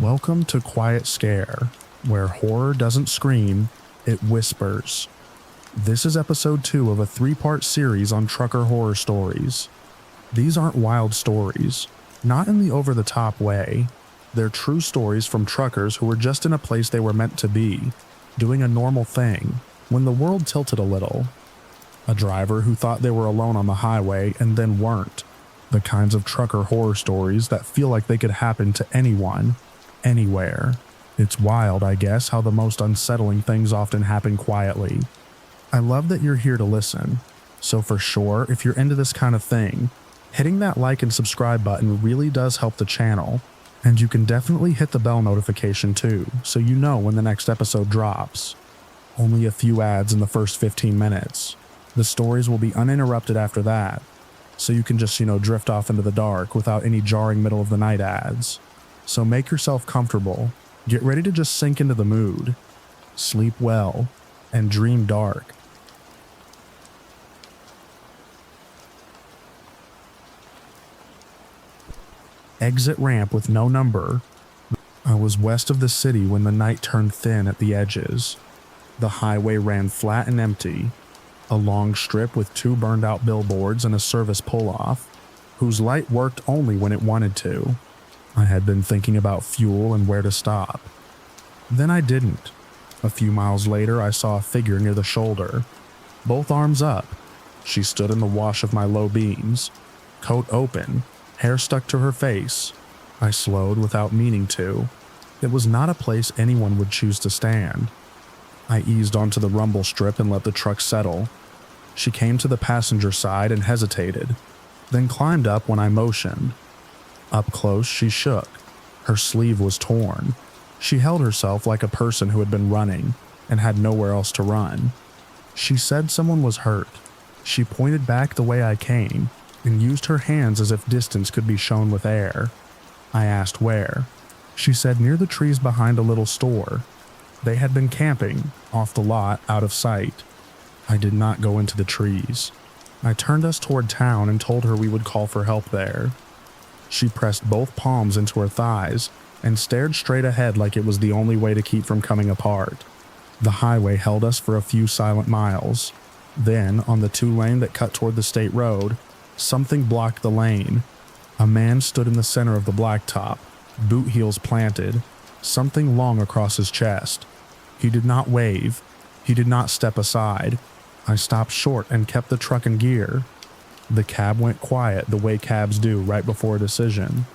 Welcome to Quiet Scare, where horror doesn't scream, it whispers. This is episode 2 of a 3-part series on trucker horror stories. These aren't wild stories, not in the over-the-top way. They're true stories from truckers who were just in a place they were meant to be, doing a normal thing, when the world tilted a little. A driver who thought they were alone on the highway and then weren't. The kinds of trucker horror stories that feel like they could happen to anyone, anywhere. It's wild, I guess, how the most unsettling things often happen quietly. I love that you're here to listen. So for sure, if you're into this kind of thing, hitting that like and subscribe button really does help the channel. And you can definitely hit the bell notification too, so you know when the next episode drops. Only a few ads in the first 15 minutes. The stories will be uninterrupted after that, so you can just, drift off into the dark without any jarring middle of the night ads. So make yourself comfortable, get ready to just sink into the mood, sleep well, and dream dark. Exit ramp with no number. I was west of the city when the night turned thin at the edges. The highway ran flat and empty, a long strip with 2 burned out billboards and a service pull-off, whose light worked only when it wanted to. I had been thinking about fuel and where to stop. Then I didn't. A few miles later, I saw a figure near the shoulder, both arms up. She stood in the wash of my low beams, coat open, hair stuck to her face. I slowed without meaning to. It was not a place anyone would choose to stand. I eased onto the rumble strip and let the truck settle. She came to the passenger side and hesitated, then climbed up when I motioned. Up close, she shook. Her sleeve was torn. She held herself like a person who had been running and had nowhere else to run. She said someone was hurt. She pointed back the way I came and used her hands as if distance could be shown with air. I asked where. She said near the trees behind a little store. They had been camping, off the lot, out of sight. I did not go into the trees. I turned us toward town and told her we would call for help there. She pressed both palms into her thighs and stared straight ahead like it was the only way to keep from coming apart. The highway held us for a few silent miles. Then, on the 2-lane that cut toward the state road, something blocked the lane. A man stood in the center of the blacktop, boot heels planted, something long across his chest. He did not wave. He did not step aside. I stopped short and kept the truck in gear. The cab went quiet the way cabs do right before a decision.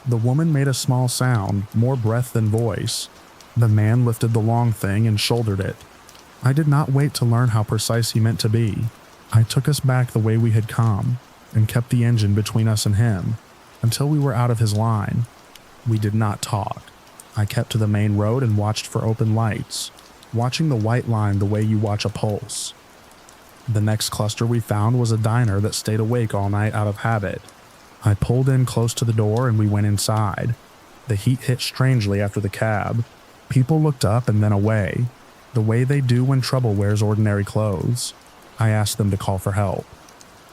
The woman made a small sound, more breath than voice. The man lifted the long thing and shouldered it. I did not wait to learn how precise he meant to be. I took us back the way we had come and kept the engine between us and him until we were out of his line. We did not talk. I kept to the main road and watched for open lights, watching the white line the way you watch a pulse. The next cluster we found was a diner that stayed awake all night out of habit. I pulled in close to the door and we went inside. The heat hit strangely after the cab. People looked up and then away, the way they do when trouble wears ordinary clothes. I asked them to call for help.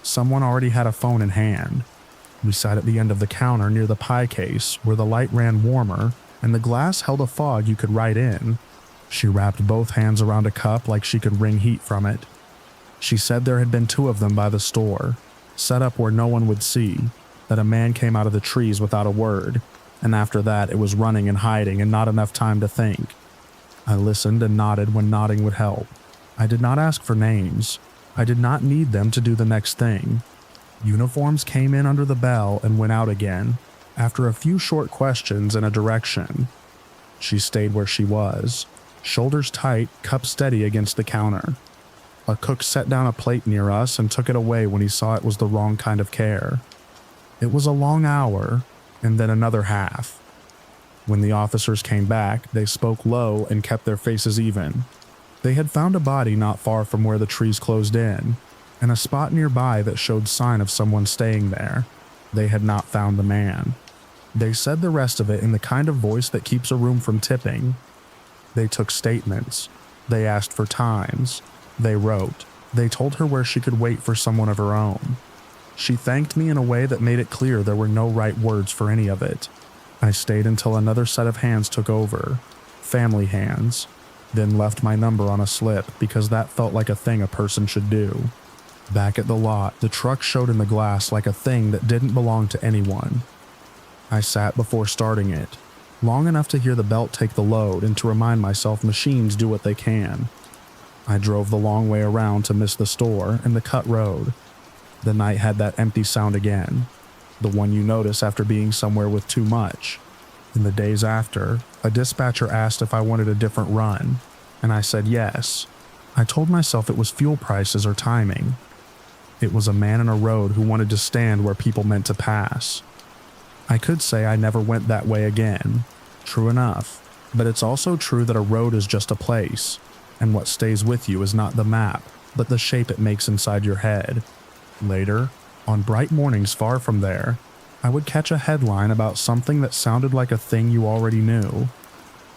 Someone already had a phone in hand. We sat at the end of the counter near the pie case where the light ran warmer and the glass held a fog you could write in. She wrapped both hands around a cup like she could wring heat from it. She said there had been 2 of them by the store, set up where no one would see, that a man came out of the trees without a word, and after that it was running and hiding and not enough time to think. I listened and nodded when nodding would help. I did not ask for names. I did not need them to do the next thing. Uniforms came in under the bell and went out again, after a few short questions and a direction. She stayed where she was, shoulders tight, cup steady against the counter. A cook set down a plate near us and took it away when he saw it was the wrong kind of care. It was a long hour, and then another half. When the officers came back, they spoke low and kept their faces even. They had found a body not far from where the trees closed in, and a spot nearby that showed sign of someone staying there. They had not found the man. They said the rest of it in the kind of voice that keeps a room from tipping. They took statements. They asked for times. They wrote. They told her where she could wait for someone of her own. She thanked me in a way that made it clear there were no right words for any of it. I stayed until another set of hands took over, family hands, then left my number on a slip because that felt like a thing a person should do. Back at the lot, the truck showed in the glass like a thing that didn't belong to anyone. I sat before starting it, long enough to hear the belt take the load and to remind myself machines do what they can. I drove the long way around to miss the store and the cut road. The night had that empty sound again, the one you notice after being somewhere with too much. In the days after, a dispatcher asked if I wanted a different run, and I said yes. I told myself it was fuel prices or timing. It was a man in a road who wanted to stand where people meant to pass. I could say I never went that way again. True enough, but it's also true that a road is just a place, and what stays with you is not the map, but the shape it makes inside your head. Later, on bright mornings far from there, I would catch a headline about something that sounded like a thing you already knew.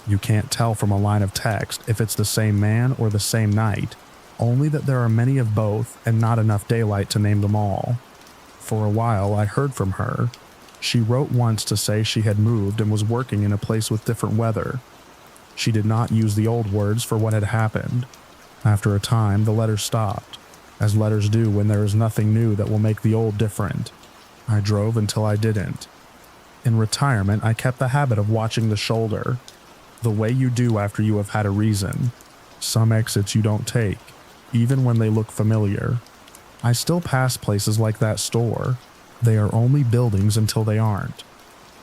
You can't tell from a line of text if it's the same man or the same night, only that there are many of both and not enough daylight to name them all. For a while I heard from her. She wrote once to say she had moved and was working in a place with different weather. She did not use the old words for what had happened. After a time, the letter stopped, as letters do when there is nothing new that will make the old different. I drove until I didn't. In retirement, I kept the habit of watching the shoulder, the way you do after you have had a reason. Some exits you don't take, even when they look familiar. I still pass places like that store. They are only buildings until they aren't.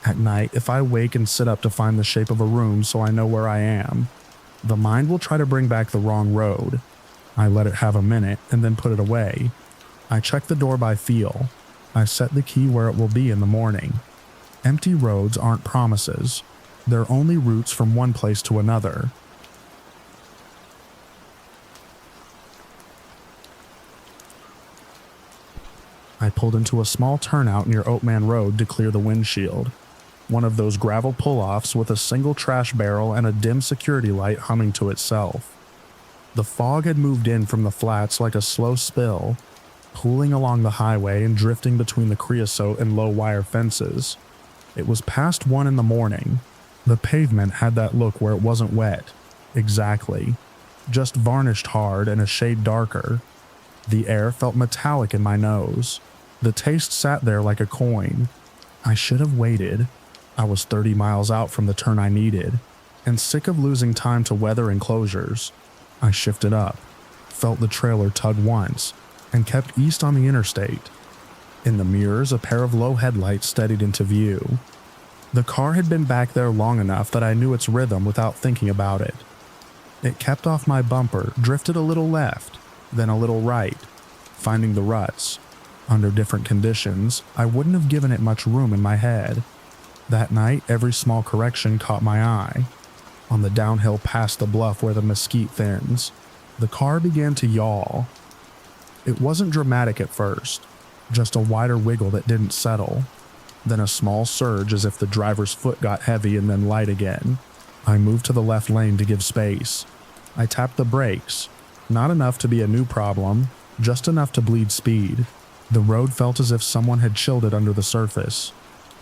At night, if I wake and sit up to find the shape of a room so I know where I am, the mind will try to bring back the wrong road. I let it have a minute and then put it away. I check the door by feel. I set the key where it will be in the morning. Empty roads aren't promises. They're only routes from one place to another. I pulled into a small turnout near Oatman Road to clear the windshield. One of those gravel pull-offs with a single trash barrel and a dim security light humming to itself. The fog had moved in from the flats like a slow spill, pooling along the highway and drifting between the creosote and low wire fences. It was past 1 in the morning. The pavement had that look where it wasn't wet. Exactly. Just varnished hard and a shade darker. The air felt metallic in my nose. The taste sat there like a coin. I should have waited. I was 30 miles out from the turn I needed, and sick of losing time to weather enclosures. I shifted up, felt the trailer tug once, and kept east on the interstate. In the mirrors, a pair of low headlights steadied into view. The car had been back there long enough that I knew its rhythm without thinking about it. It kept off my bumper, drifted a little left, then a little right, finding the ruts. Under different conditions, I wouldn't have given it much room in my head. That night, every small correction caught my eye. On the downhill past the bluff where the mesquite thins, the car began to yaw. It wasn't dramatic at first, just a wider wiggle that didn't settle, then a small surge as if the driver's foot got heavy and then light again. I moved to the left lane to give space. I tapped the brakes, not enough to be a new problem, just enough to bleed speed. The road felt as if someone had chilled it under the surface.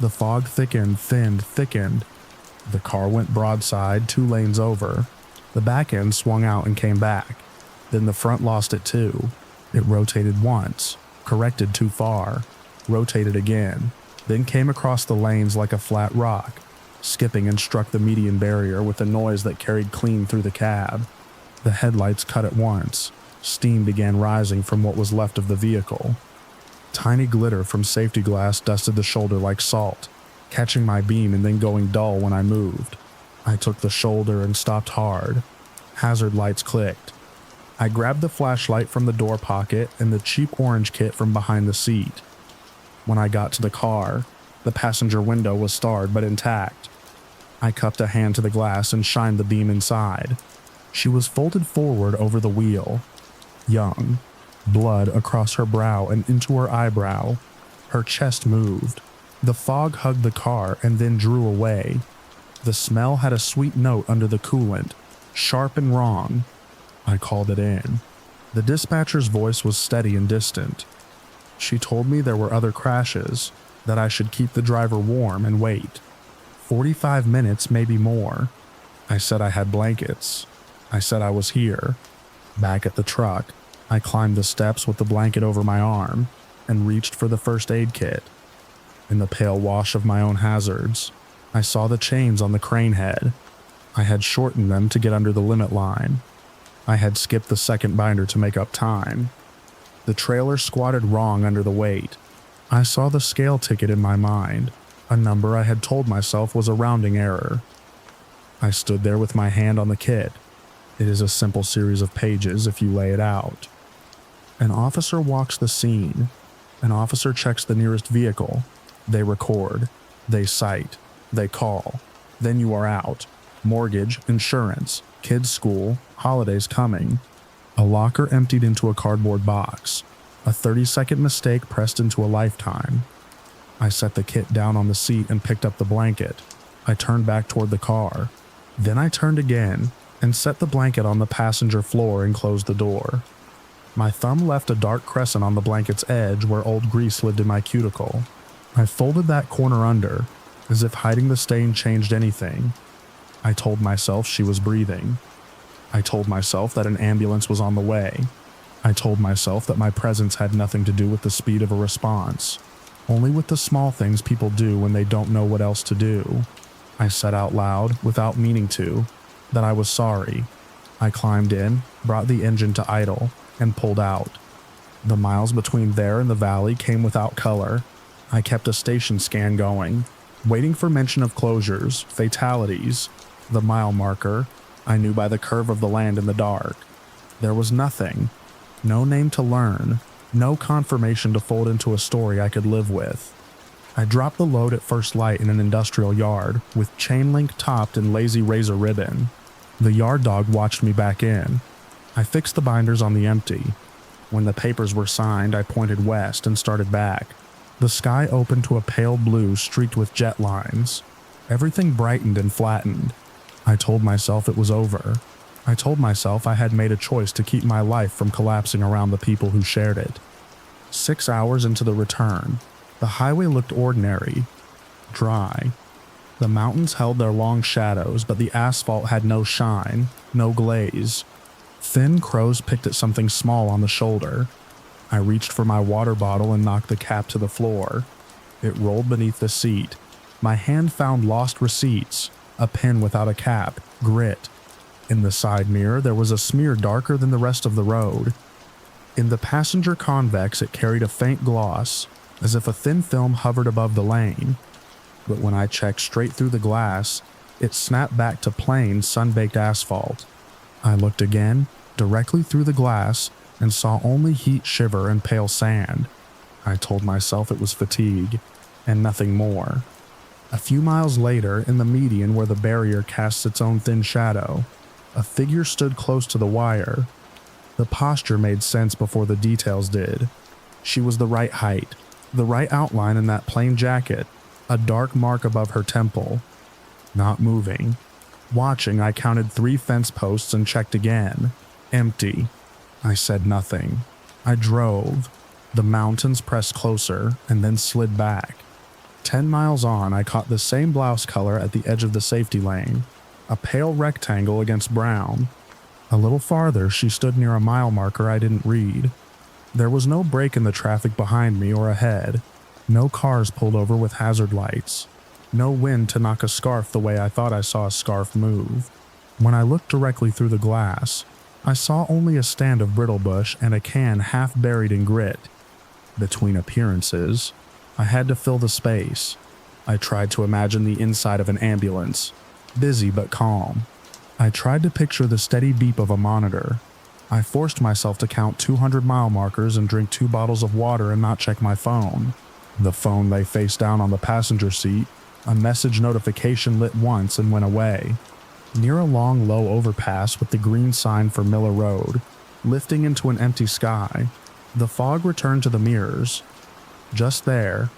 The fog thickened, thinned, thickened. The car went broadside, 2 lanes over. The back end swung out and came back. Then the front lost it too. It rotated once, corrected too far, rotated again, then came across the lanes like a flat rock, skipping and struck the median barrier with a noise that carried clean through the cab. The headlights cut at once. Steam began rising from what was left of the vehicle. Tiny glitter from safety glass dusted the shoulder like salt, catching my beam and then going dull when I moved. I took the shoulder and stopped hard. Hazard lights clicked. I grabbed the flashlight from the door pocket and the cheap orange kit from behind the seat. When I got to the car, the passenger window was starred but intact. I cupped a hand to the glass and shined the beam inside. She was folded forward over the wheel. Young. Blood across her brow and into her eyebrow. Her chest moved. The fog hugged the car and then drew away. The smell had a sweet note under the coolant, sharp and wrong. I called it in. The dispatcher's voice was steady and distant. She told me there were other crashes, that I should keep the driver warm and wait. 45 minutes, maybe more. I said I had blankets. I said I was here. Back at the truck, I climbed the steps with the blanket over my arm and reached for the first aid kit. In the pale wash of my own hazards, I saw the chains on the crane head. I had shortened them to get under the limit line. I had skipped the second binder to make up time. The trailer squatted wrong under the weight. I saw the scale ticket in my mind, a number I had told myself was a rounding error. I stood there with my hand on the kit. It is a simple series of pages if you lay it out. An officer walks the scene. An officer checks the nearest vehicle. They record. They cite. They call. Then you are out. Mortgage, insurance, kids' school, holidays coming. A locker emptied into a cardboard box. A 30-second mistake pressed into a lifetime. I set the kit down on the seat and picked up the blanket. I turned back toward the car. Then I turned again and set the blanket on the passenger floor and closed the door. My thumb left a dark crescent on the blanket's edge where old grease lived in my cuticle. I folded that corner under, as if hiding the stain changed anything. I told myself she was breathing. I told myself that an ambulance was on the way. I told myself that my presence had nothing to do with the speed of a response, only with the small things people do when they don't know what else to do. I said out loud, without meaning to, that I was sorry. I climbed in, brought the engine to idle, and pulled out. The miles between there and the valley came without color. I kept a station scan going, waiting for mention of closures, fatalities, the mile marker. I knew by the curve of the land in the dark. There was nothing. No name to learn. No confirmation to fold into a story I could live with. I dropped the load at first light in an industrial yard, with chain link topped in lazy razor ribbon. The yard dog watched me back in. I fixed the binders on the empty. When the papers were signed, I pointed west and started back. The sky opened to a pale blue streaked with jet lines. Everything brightened and flattened. I told myself it was over. I told myself I had made a choice to keep my life from collapsing around the people who shared it. 6 hours into the return, the highway looked ordinary, dry. The mountains held their long shadows, but the asphalt had no shine, no glaze. Thin crows picked at something small on the shoulder. I reached for my water bottle and knocked the cap to the floor. It rolled beneath the seat. My hand found lost receipts, a pen without a cap, grit. In the side mirror, there was a smear darker than the rest of the road. In the passenger convex, it carried a faint gloss, as if a thin film hovered above the lane. But when I checked straight through the glass, it snapped back to plain, sun-baked asphalt. I looked again, directly through the glass, and saw only heat shiver and pale sand. I told myself it was fatigue, and nothing more. A few miles later, in the median where the barrier casts its own thin shadow, a figure stood close to the wire. The posture made sense before the details did. She was the right height, the right outline in that plain jacket, a dark mark above her temple. Not moving. Watching, I counted 3 fence posts and checked again. Empty. I said nothing. I drove. The mountains pressed closer and then slid back. 10 miles on, I caught the same blouse color at the edge of the safety lane, a pale rectangle against brown. A little farther, she stood near a mile marker I didn't read. There was no break in the traffic behind me or ahead. No cars pulled over with hazard lights. No wind to knock a scarf the way I thought I saw a scarf move. When I looked directly through the glass, I saw only a stand of brittle bush and a can half buried in grit. Between appearances, I had to fill the space. I tried to imagine the inside of an ambulance, busy but calm. I tried to picture the steady beep of a monitor. I forced myself to count 200 mile markers and drink 2 bottles of water and not check my phone. The phone lay face down on the passenger seat. A message notification lit once and went away. Near a long, low overpass with the green sign for Miller Road, lifting into an empty sky, the fog returned to the mirrors. Just there,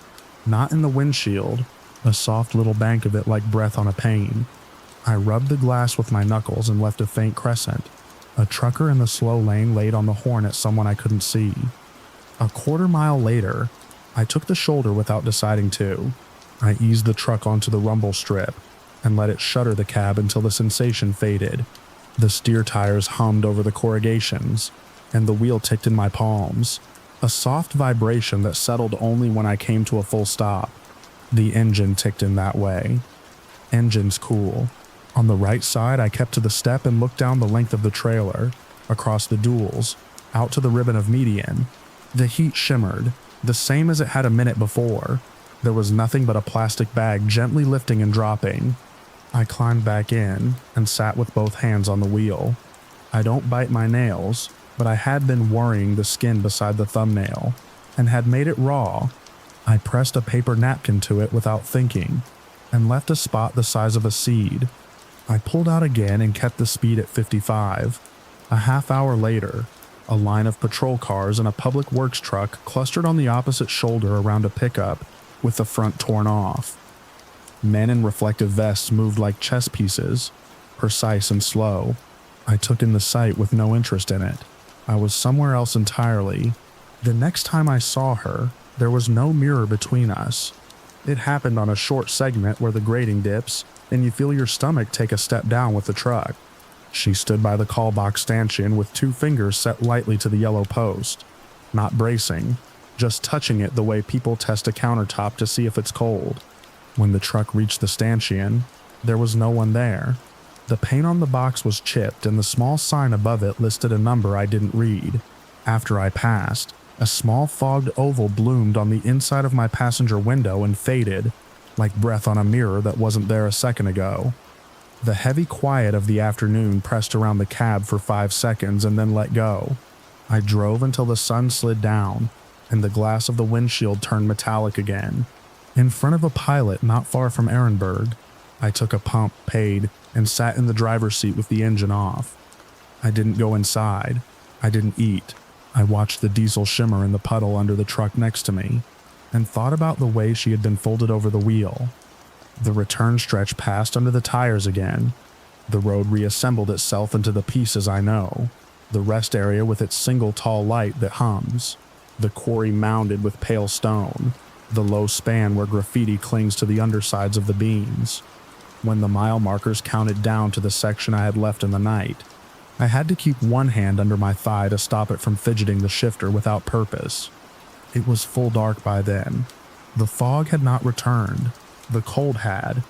not in the windshield, a soft little bank of it like breath on a pane. I rubbed the glass with my knuckles and left a faint crescent. A trucker in the slow lane laid on the horn at someone I couldn't see. A quarter mile later, I took the shoulder without deciding to. I eased the truck onto the rumble strip and let it shudder the cab until the sensation faded. The steer tires hummed over the corrugations, and the wheel ticked in my palms, a soft vibration that settled only when I came to a full stop. The engine ticked in that way. Engine's cool. On the right side, I kept to the step and looked down the length of the trailer, across the duals, out to the ribbon of median. The heat shimmered, the same as it had a minute before. There was nothing but a plastic bag gently lifting and dropping. I climbed back in and sat with both hands on the wheel. I don't bite my nails, but I had been worrying the skin beside the thumbnail, and had made it raw. I pressed a paper napkin to it without thinking, and left a spot the size of a seed. I pulled out again and kept the speed at 55. A half hour later, a line of patrol cars and a public works truck clustered on the opposite shoulder around a pickup, with the front torn off. Men in reflective vests moved like chess pieces, precise and slow. I took in the sight with no interest in it. I was somewhere else entirely. The next time I saw her, there was no mirror between us. It happened on a short segment where the grading dips, and you feel your stomach take a step down with the truck. She stood by the call box stanchion with 2 fingers set lightly to the yellow post, not bracing, just touching it the way people test a countertop to see if it's cold. When the truck reached the stanchion, there was no one there. The paint on the box was chipped and the small sign above it listed a number I didn't read. After I passed, a small fogged oval bloomed on the inside of my passenger window and faded, like breath on a mirror that wasn't there a second ago. The heavy quiet of the afternoon pressed around the cab for 5 seconds and then let go. I drove until the sun slid down, and the glass of the windshield turned metallic again. In front of a pilot not far from Ehrenberg, I took a pump, paid, and sat in the driver's seat with the engine off. I didn't go inside. I didn't eat. I watched the diesel shimmer in the puddle under the truck next to me, and thought about the way she had been folded over the wheel. The return stretch passed under the tires again. The road reassembled itself into the pieces I know. The rest area with its single tall light that hums. The quarry mounded with pale stone. The low span where graffiti clings to the undersides of the beams. When the mile markers counted down to the section I had left in the night, I had to keep one hand under my thigh to stop it from fidgeting the shifter without purpose. It was full dark by then. The fog had not returned. The cold had.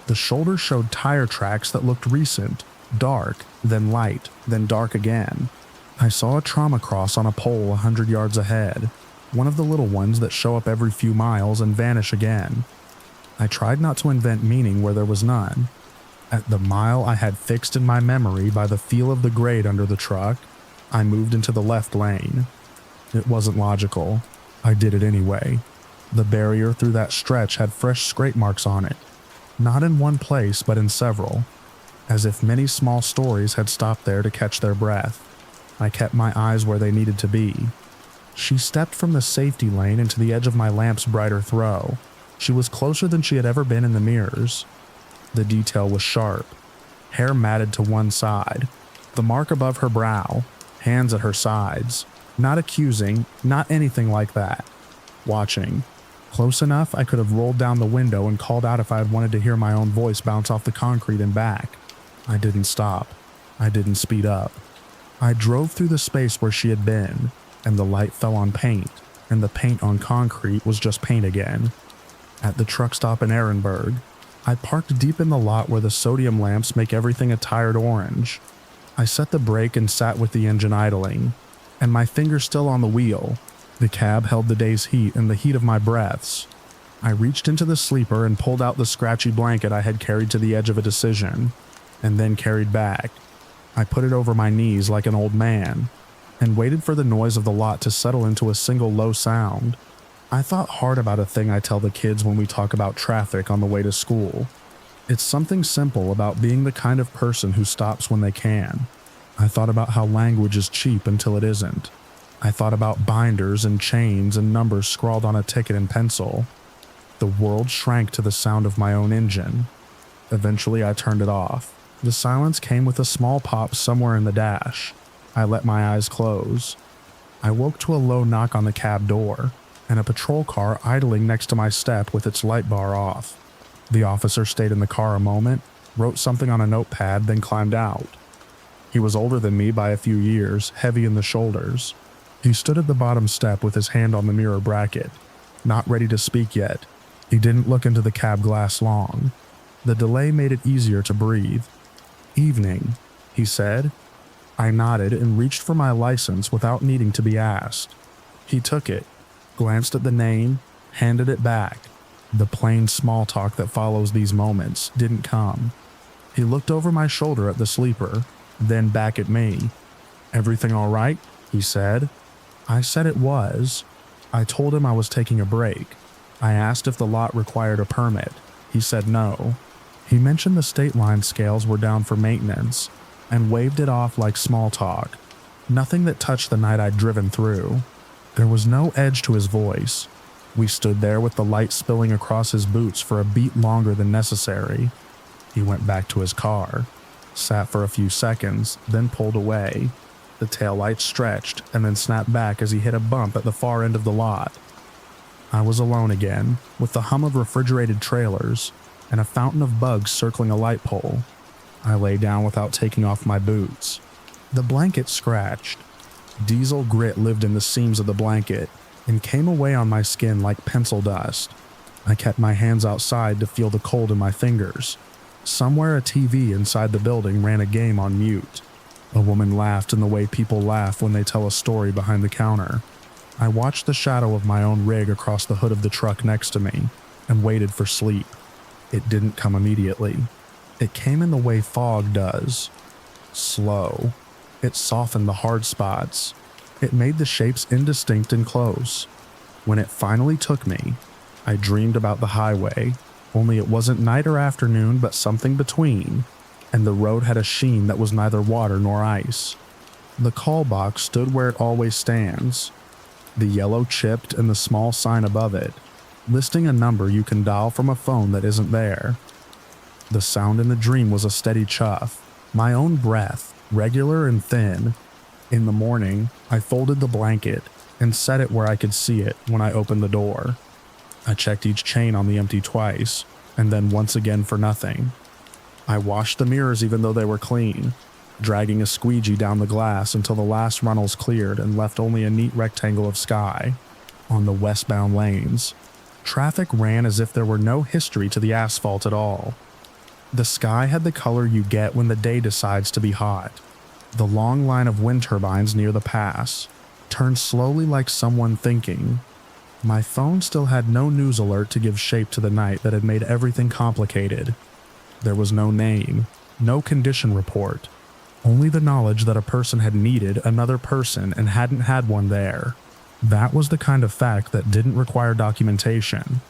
The shoulder showed tire tracks that looked recent, dark, then light, then dark again. I saw a trauma cross on a pole 100 yards ahead, one of the little ones that show up every few miles and vanish again. I tried not to invent meaning where there was none. At the mile I had fixed in my memory by the feel of the grade under the truck, I moved into the left lane. It wasn't logical. I did it anyway. The barrier through that stretch had fresh scrape marks on it, not in one place but in several, as if many small stories had stopped there to catch their breath. I kept my eyes where they needed to be. She stepped from the safety lane into the edge of my lamp's brighter throw. She was closer than she had ever been in the mirrors. The detail was sharp. Hair matted to one side, the mark above her brow, hands at her sides. Not accusing, not anything like that. Watching. Close enough I could have rolled down the window and called out if I had wanted to hear my own voice bounce off the concrete and back. I didn't stop. I didn't speed up. I drove through the space where she had been, and the light fell on paint, and the paint on concrete was just paint again. At the truck stop in Ehrenberg, I parked deep in the lot where the sodium lamps make everything a tired orange. I set the brake and sat with the engine idling, and my finger still on the wheel. The cab held the day's heat and the heat of my breaths. I reached into the sleeper and pulled out the scratchy blanket I had carried to the edge of a decision, and then carried back. I put it over my knees like an old man, and waited for the noise of the lot to settle into a single low sound. I thought hard about a thing I tell the kids when we talk about traffic on the way to school. It's something simple about being the kind of person who stops when they can. I thought about how language is cheap until it isn't. I thought about binders and chains and numbers scrawled on a ticket in pencil. The world shrank to the sound of my own engine. Eventually I turned it off. The silence came with a small pop somewhere in the dash. I let my eyes close. I woke to a low knock on the cab door. and a patrol car idling next to my step with its light bar off. The officer stayed in the car a moment, wrote something on a notepad, then climbed out. He was older than me by a few years, heavy in the shoulders. He stood at the bottom step with his hand on the mirror bracket, not ready to speak yet. He didn't look into the cab glass long. The delay made it easier to breathe. "Evening," he said. I nodded and reached for my license without needing to be asked. He took it, glanced at the name, handed it back. The plain small talk that follows these moments didn't come. He looked over my shoulder at the sleeper, then back at me. "Everything all right?" he said. I said it was. I told him I was taking a break. I asked if the lot required a permit. He said no. He mentioned the state line scales were down for maintenance and waved it off like small talk. Nothing that touched the night I'd driven through. There was no edge to his voice. We stood there with the light spilling across his boots for a beat longer than necessary. He went back to his car, sat for a few seconds, then pulled away. The taillights stretched and then snapped back as he hit a bump at the far end of the lot. I was alone again, with the hum of refrigerated trailers and a fountain of bugs circling a light pole. I lay down without taking off my boots. The blanket scratched. Diesel grit lived in the seams of the blanket and came away on my skin like pencil dust. I kept my hands outside to feel the cold in my fingers. Somewhere a TV inside the building ran a game on mute. A woman laughed in the way people laugh when they tell a story behind the counter. I watched the shadow of my own rig across the hood of the truck next to me and waited for sleep. It didn't come immediately. It came in the way fog does. Slow. It softened the hard spots. It made the shapes indistinct and close. When it finally took me, I dreamed about the highway, only it wasn't night or afternoon but something between, and the road had a sheen that was neither water nor ice. The call box stood where it always stands, the yellow chipped and the small sign above it, listing a number you can dial from a phone that isn't there. The sound in the dream was a steady chuff, my own breath, regular and thin. In the morning, I folded the blanket and set it where I could see it when I opened the door. I checked each chain on the empty twice, and then once again for nothing. I washed the mirrors even though they were clean, dragging a squeegee down the glass until the last runnels cleared and left only a neat rectangle of sky. On the westbound lanes, traffic ran as if there were no history to the asphalt at all. The sky had the color you get when the day decides to be hot. The long line of wind turbines near the pass turned slowly like someone thinking. My phone still had no news alert to give shape to the night that had made everything complicated. There was no name, no condition report, only the knowledge that a person had needed another person and hadn't had one there. That was the kind of fact that didn't require documentation.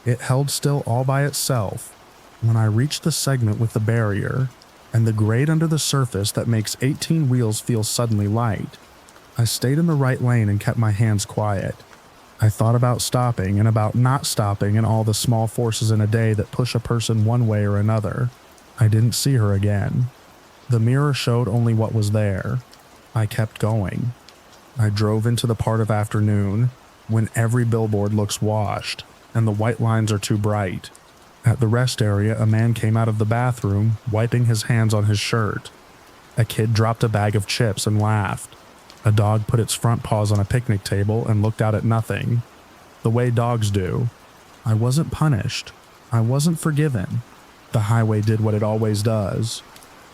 It held still all by itself. When I reached the segment with the barrier, and the grade under the surface that makes 18 wheels feel suddenly light, I stayed in the right lane and kept my hands quiet. I thought about stopping and about not stopping and all the small forces in a day that push a person one way or another. I didn't see her again. The mirror showed only what was there. I kept going. I drove into the part of afternoon when every billboard looks washed and the white lines are too bright. At the rest area, a man came out of the bathroom, wiping his hands on his shirt. A kid dropped a bag of chips and laughed. A dog put its front paws on a picnic table and looked out at nothing, the way dogs do. I wasn't punished. I wasn't forgiven. The highway did what it always does.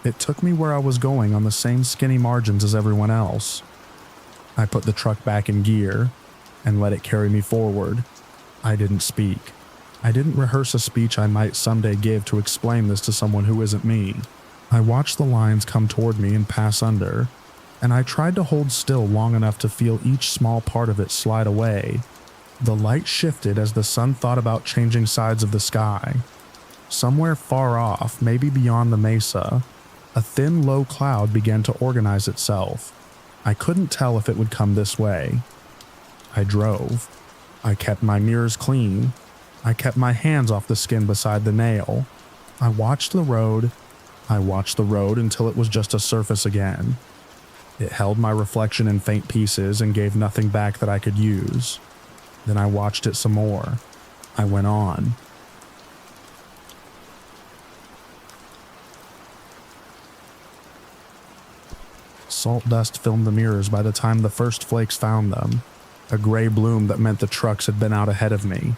It took me where I was going on the same skinny margins as everyone else. I put the truck back in gear and let it carry me forward. I didn't speak. I didn't rehearse a speech I might someday give to explain this to someone who isn't me. I watched the lines come toward me and pass under, and I tried to hold still long enough to feel each small part of it slide away. The light shifted as the sun thought about changing sides of the sky. Somewhere far off, maybe beyond the mesa, a thin, low cloud began to organize itself. I couldn't tell if it would come this way. I drove. I kept my mirrors clean. I kept my hands off the skin beside the nail. I watched the road until it was just a surface again. It held my reflection in faint pieces and gave nothing back that I could use. Then I watched it some more. I went on. Salt dust filmed the mirrors by the time the first flakes found them, a gray bloom that meant the trucks had been out ahead of me.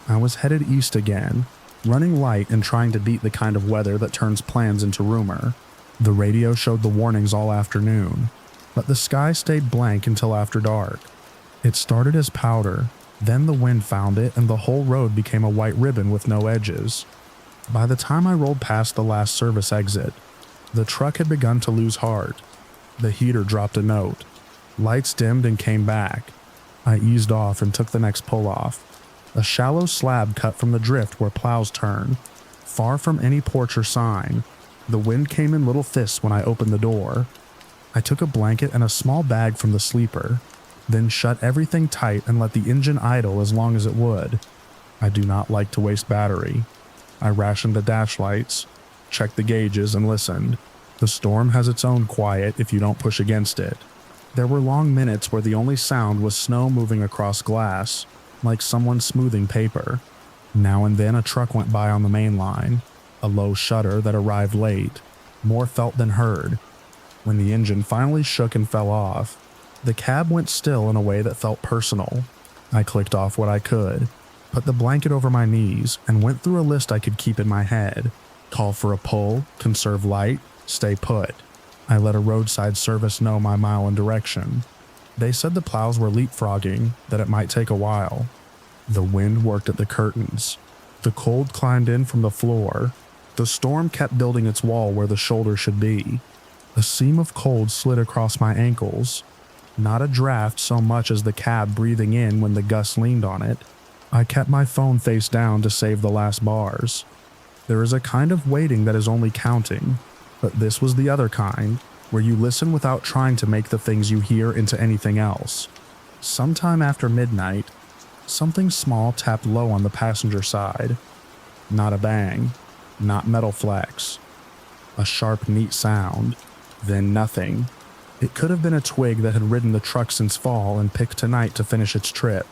I was headed east again, running light and trying to beat the kind of weather that turns plans into rumor. The radio showed the warnings all afternoon, but the sky stayed blank until after dark. It started as powder, then the wind found it and the whole road became a white ribbon with no edges. By the time I rolled past the last service exit, the truck had begun to lose heart. The heater dropped a note. Lights dimmed and came back. I eased off and took the next pull-off. A shallow slab cut from the drift where plows turn. Far from any porch or sign, the wind came in little fists when I opened the door. I took a blanket and a small bag from the sleeper, then shut everything tight and let the engine idle as long as it would. I do not like to waste battery. I rationed the dash lights, checked the gauges, and listened. The storm has its own quiet if you don't push against it. There were long minutes where the only sound was snow moving across glass, like someone smoothing paper. Now and then a truck went by on the main line, a low shudder that arrived late, more felt than heard. When the engine finally shook and fell off, the cab went still in a way that felt personal. I clicked off what I could, put the blanket over my knees, and went through a list I could keep in my head. Call for a pull, conserve light, stay put. I let a roadside service know my mile and direction. They said the plows were leapfrogging, that it might take a while. The wind worked at the curtains. The cold climbed in from the floor. The storm kept building its wall where the shoulder should be. A seam of cold slid across my ankles. Not a draft so much as the cab breathing in when the gust leaned on it. I kept my phone face down to save the last bars. There is a kind of waiting that is only counting, but this was the other kind, where you listen without trying to make the things you hear into anything else. Sometime after midnight, something small tapped low on the passenger side. Not a bang, not metal flex. A sharp, neat sound, then nothing. It could have been a twig that had ridden the truck since fall and picked tonight to finish its trip.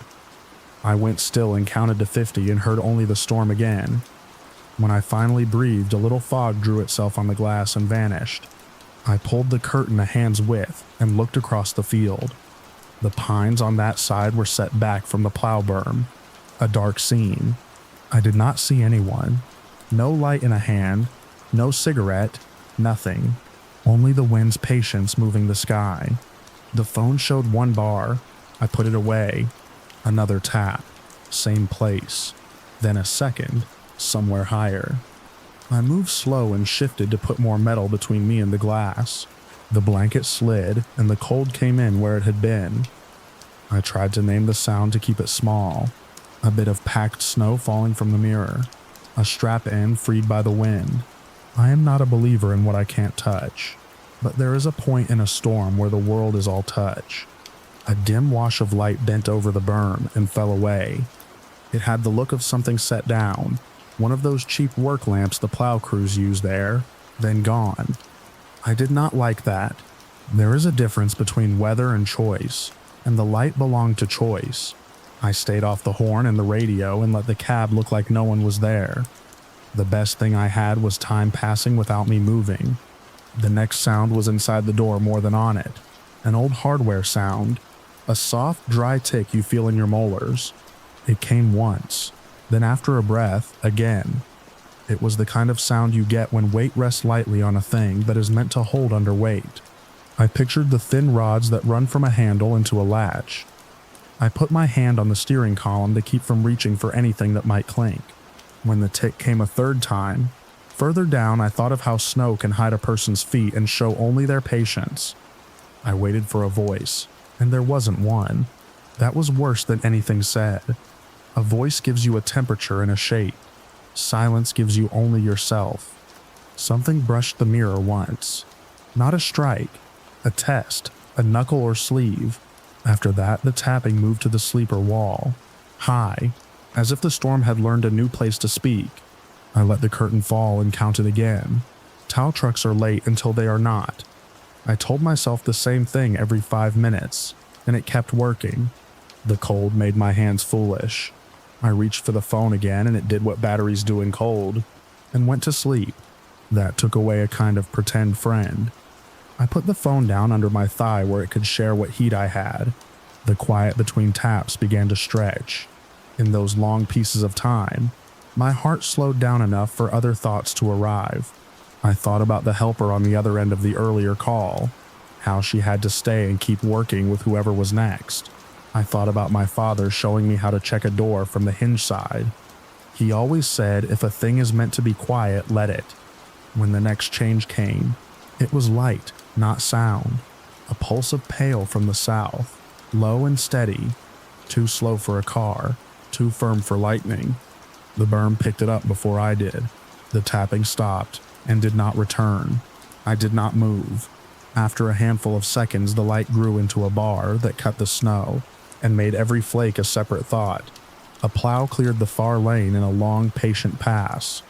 I went still and counted to 50 and heard only the storm again. When I finally breathed, a little fog drew itself on the glass and vanished. I pulled the curtain a hand's width and looked across the field. The pines on that side were set back from the plow berm. A dark scene. I did not see anyone. No light in a hand, no cigarette, nothing. Only the wind's patience moving the sky. The phone showed 1 bar. I put it away. Another tap. Same place. Then a second. Somewhere higher. I moved slow and shifted to put more metal between me and the glass. The blanket slid, and the cold came in where it had been. I tried to name the sound to keep it small. A bit of packed snow falling from the mirror. A strap end freed by the wind. I am not a believer in what I can't touch, but there is a point in a storm where the world is all touch. A dim wash of light bent over the berm and fell away. It had the look of something set down, one of those cheap work lamps the plow crews use there, then gone. I did not like that. There is a difference between weather and choice, and the light belonged to choice. I stayed off the horn and the radio and let the cab look like no one was there. The best thing I had was time passing without me moving. The next sound was inside the door more than on it. An old hardware sound, a soft, dry tick you feel in your molars. It came once. Then after a breath, again. It was the kind of sound you get when weight rests lightly on a thing that is meant to hold under weight. I pictured the thin rods that run from a handle into a latch. I put my hand on the steering column to keep from reaching for anything that might clink. When the tick came a third time, further down I thought of how snow can hide a person's feet and show only their patience. I waited for a voice, and there wasn't one. That was worse than anything said. A voice gives you a temperature and a shape. Silence gives you only yourself. Something brushed the mirror once. Not a strike, a test, a knuckle or sleeve. After that, the tapping moved to the sleeper wall. High, as if the storm had learned a new place to speak. I let the curtain fall and counted again. Tow trucks are late until they are not. I told myself the same thing every 5 minutes, and it kept working. The cold made my hands foolish. I reached for the phone again and it did what batteries do in cold, and went to sleep. That took away a kind of pretend friend. I put the phone down under my thigh where it could share what heat I had. The quiet between taps began to stretch. In those long pieces of time, my heart slowed down enough for other thoughts to arrive. I thought about the helper on the other end of the earlier call, how she had to stay and keep working with whoever was next. I thought about my father showing me how to check a door from the hinge side. He always said, if a thing is meant to be quiet, let it. When the next change came, it was light, not sound. A pulse of pale from the south, low and steady, too slow for a car, too firm for lightning. The berm picked it up before I did. The tapping stopped and did not return. I did not move. After a handful of seconds, the light grew into a bar that cut the snow and made every flake a separate thought. A plow cleared the far lane in a long, patient pass.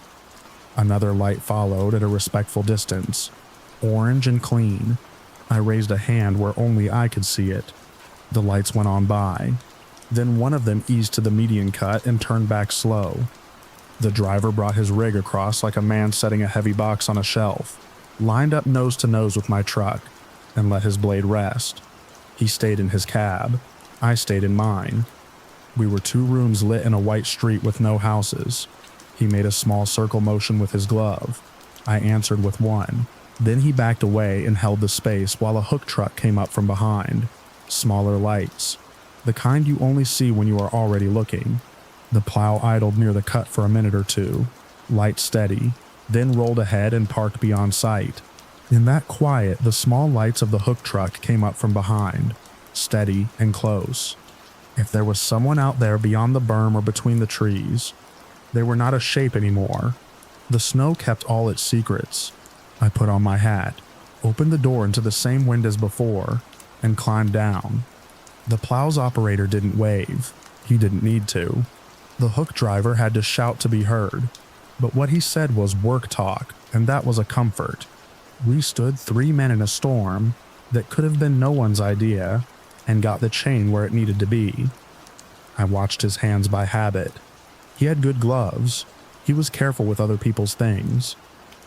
Another light followed at a respectful distance, orange and clean. I raised a hand where only I could see it. The lights went on by. Then one of them eased to the median cut and turned back slow. The driver brought his rig across like a man setting a heavy box on a shelf, lined up nose to nose with my truck, and let his blade rest. He stayed in his cab. I stayed in mine. We were 2 rooms lit in a white street with no houses. He made a small circle motion with his glove. I answered with one. Then he backed away and held the space while a hook truck came up from behind. Smaller lights. The kind you only see when you are already looking. The plow idled near the cut for a minute or two, light steady, then rolled ahead and parked beyond sight. In that quiet, the small lights of the hook truck came up from behind, steady and close. If there was someone out there beyond the berm or between the trees, they were not a shape anymore. The snow kept all its secrets. I put on my hat, opened the door into the same wind as before, and climbed down. The plow's operator didn't wave. He didn't need to. The hook driver had to shout to be heard, but what he said was work talk, and that was a comfort. We stood 3 men in a storm that could have been no one's idea, and got the chain where it needed to be. I watched his hands by habit. He had good gloves. He was careful with other people's things.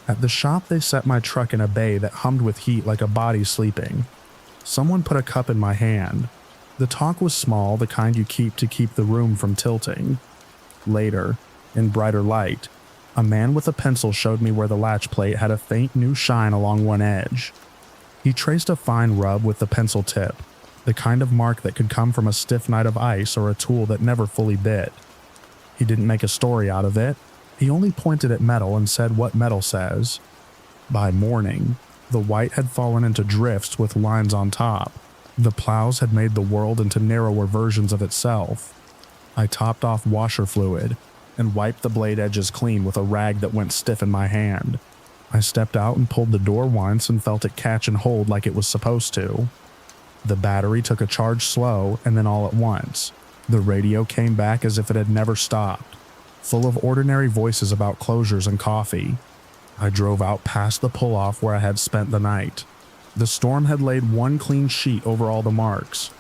At the shop, they set my truck in a bay that hummed with heat like a body sleeping. Someone put a cup in my hand. The talk was small, the kind you keep to keep the room from tilting. Later, in brighter light, a man with a pencil showed me where the latch plate had a faint new shine along one edge. He traced a fine rub with the pencil tip, the kind of mark that could come from a stiff night of ice or a tool that never fully bit. He didn't make a story out of it. He only pointed at metal and said what metal says. By morning, the white had fallen into drifts with lines on top. The plows had made the world into narrower versions of itself. I topped off washer fluid and wiped the blade edges clean with a rag that went stiff in my hand. I stepped out and pulled the door once and felt it catch and hold like it was supposed to. The battery took a charge slow and then all at once. The radio came back as if it had never stopped, full of ordinary voices about closures and coffee. I drove out past the pull-off where I had spent the night. The storm had laid one clean sheet over all the marks.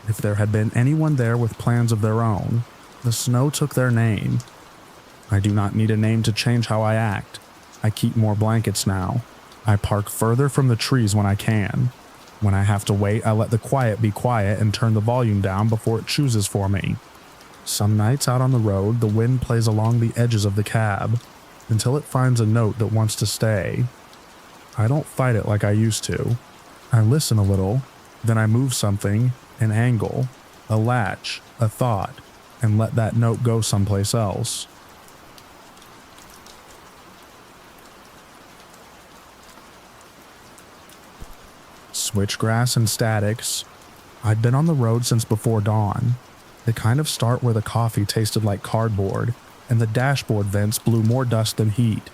If there had been anyone there with plans of their own, the snow took their name. I do not need a name to change how I act. I keep more blankets now. I park further from the trees when I can. When I have to wait, I let the quiet be quiet and turn the volume down before it chooses for me. Some nights out on the road, the wind plays along the edges of the cab until it finds a note that wants to stay. I don't fight it like I used to. I listen a little, then I move something, an angle, a latch, a thought, and let that note go someplace else. Switchgrass and statics. I'd been on the road since before dawn. The kind of start where the coffee tasted like cardboard, and the dashboard vents blew more dust than heat.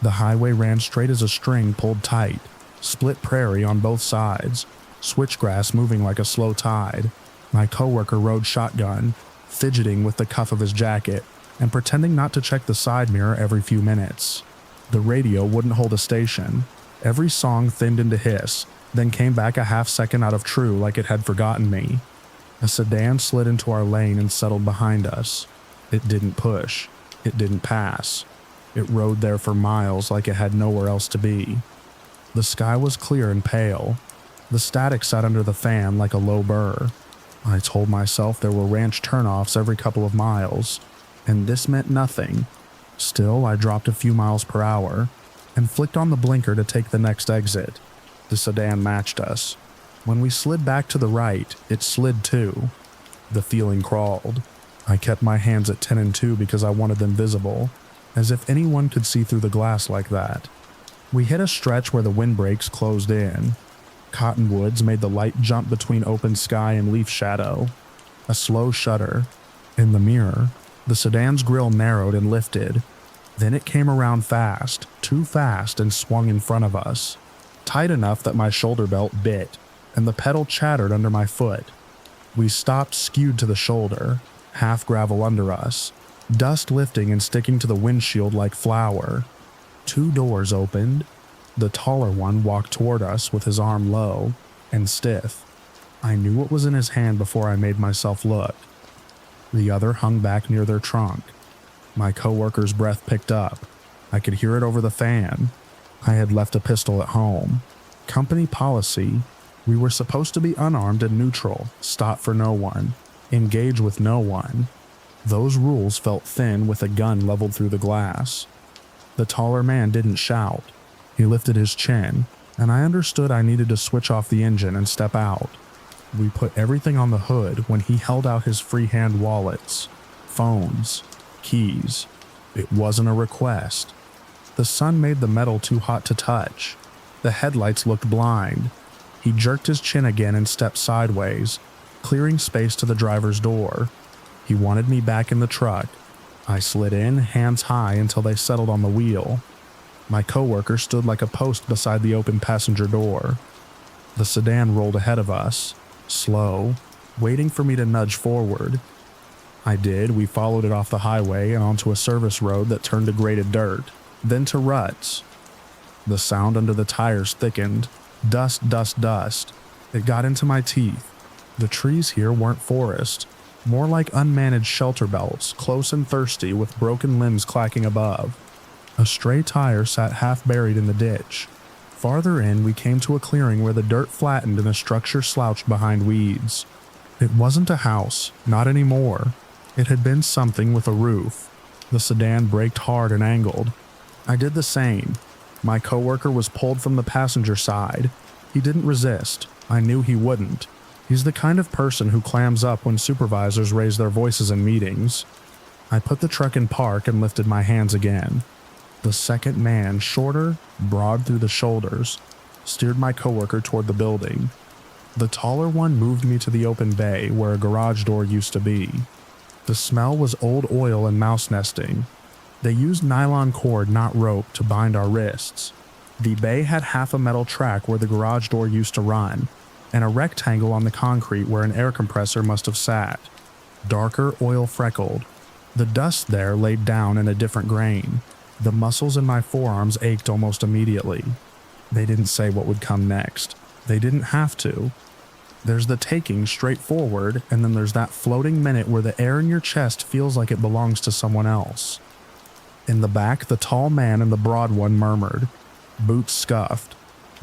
The highway ran straight as a string pulled tight, split prairie on both sides, switchgrass moving like a slow tide. My coworker rode shotgun, fidgeting with the cuff of his jacket, and pretending not to check the side mirror every few minutes. The radio wouldn't hold a station. Every song thinned into hiss, then came back a half second out of true like it had forgotten me. A sedan slid into our lane and settled behind us. It didn't push. It didn't pass. It rode there for miles like it had nowhere else to be. The sky was clear and pale. The static sat under the fan like a low burr. I told myself there were ranch turnoffs every couple of miles, and this meant nothing. Still, I dropped a few miles per hour and flicked on the blinker to take the next exit. The sedan matched us. When we slid back to the right, it slid too. The feeling crawled. I kept my hands at 10 and 2 because I wanted them visible, as if anyone could see through the glass like that. We hit a stretch where the windbreaks closed in. Cottonwoods made the light jump between open sky and leaf shadow. A slow shudder. In the mirror, the sedan's grille narrowed and lifted. Then it came around fast, too fast, and swung in front of us. Tight enough that my shoulder belt bit, and the pedal chattered under my foot. We stopped skewed to the shoulder, half gravel under us, dust lifting and sticking to the windshield like flour. 2 doors opened. The taller one walked toward us with his arm low and stiff. I knew what was in his hand before I made myself look. The other hung back near their trunk. My coworker's breath picked up. I could hear it over the fan. I had left a pistol at home. Company policy. We were supposed to be unarmed and neutral, stop for no one, engage with no one. Those rules felt thin with a gun leveled through the glass. The taller man didn't shout. He lifted his chin, and I understood I needed to switch off the engine and step out. We put everything on the hood when he held out his freehand wallets, phones, keys. It wasn't a request. The sun made the metal too hot to touch. The headlights looked blind. He jerked his chin again and stepped sideways, clearing space to the driver's door. He wanted me back in the truck. I slid in, hands high, until they settled on the wheel. My coworker stood like a post beside the open passenger door. The sedan rolled ahead of us, slow, waiting for me to nudge forward. I did. We followed it off the highway and onto a service road that turned to graded dirt, then to ruts. The sound under the tires thickened. Dust, dust, dust. It got into my teeth. The trees here weren't forest, more like unmanaged shelter belts, close and thirsty with broken limbs clacking above. A stray tire sat half buried in the ditch. Farther in, we came to a clearing where the dirt flattened and a structure slouched behind weeds. It wasn't a house, not anymore. It had been something with a roof. The sedan braked hard and angled. I did the same. My coworker was pulled from the passenger side. He didn't resist. I knew he wouldn't. He's the kind of person who clams up when supervisors raise their voices in meetings. I put the truck in park and lifted my hands again. The second man, shorter, broad through the shoulders, steered my coworker toward the building. The taller one moved me to the open bay where a garage door used to be. The smell was old oil and mouse nesting. They used nylon cord, not rope, to bind our wrists. The bay had half a metal track where the garage door used to run, and a rectangle on the concrete where an air compressor must have sat. Darker, oil freckled. The dust there laid down in a different grain. The muscles in my forearms ached almost immediately. They didn't say what would come next. They didn't have to. There's the taking straight forward, and then there's that floating minute where the air in your chest feels like it belongs to someone else. In the back, the tall man and the broad one murmured. Boots scuffed.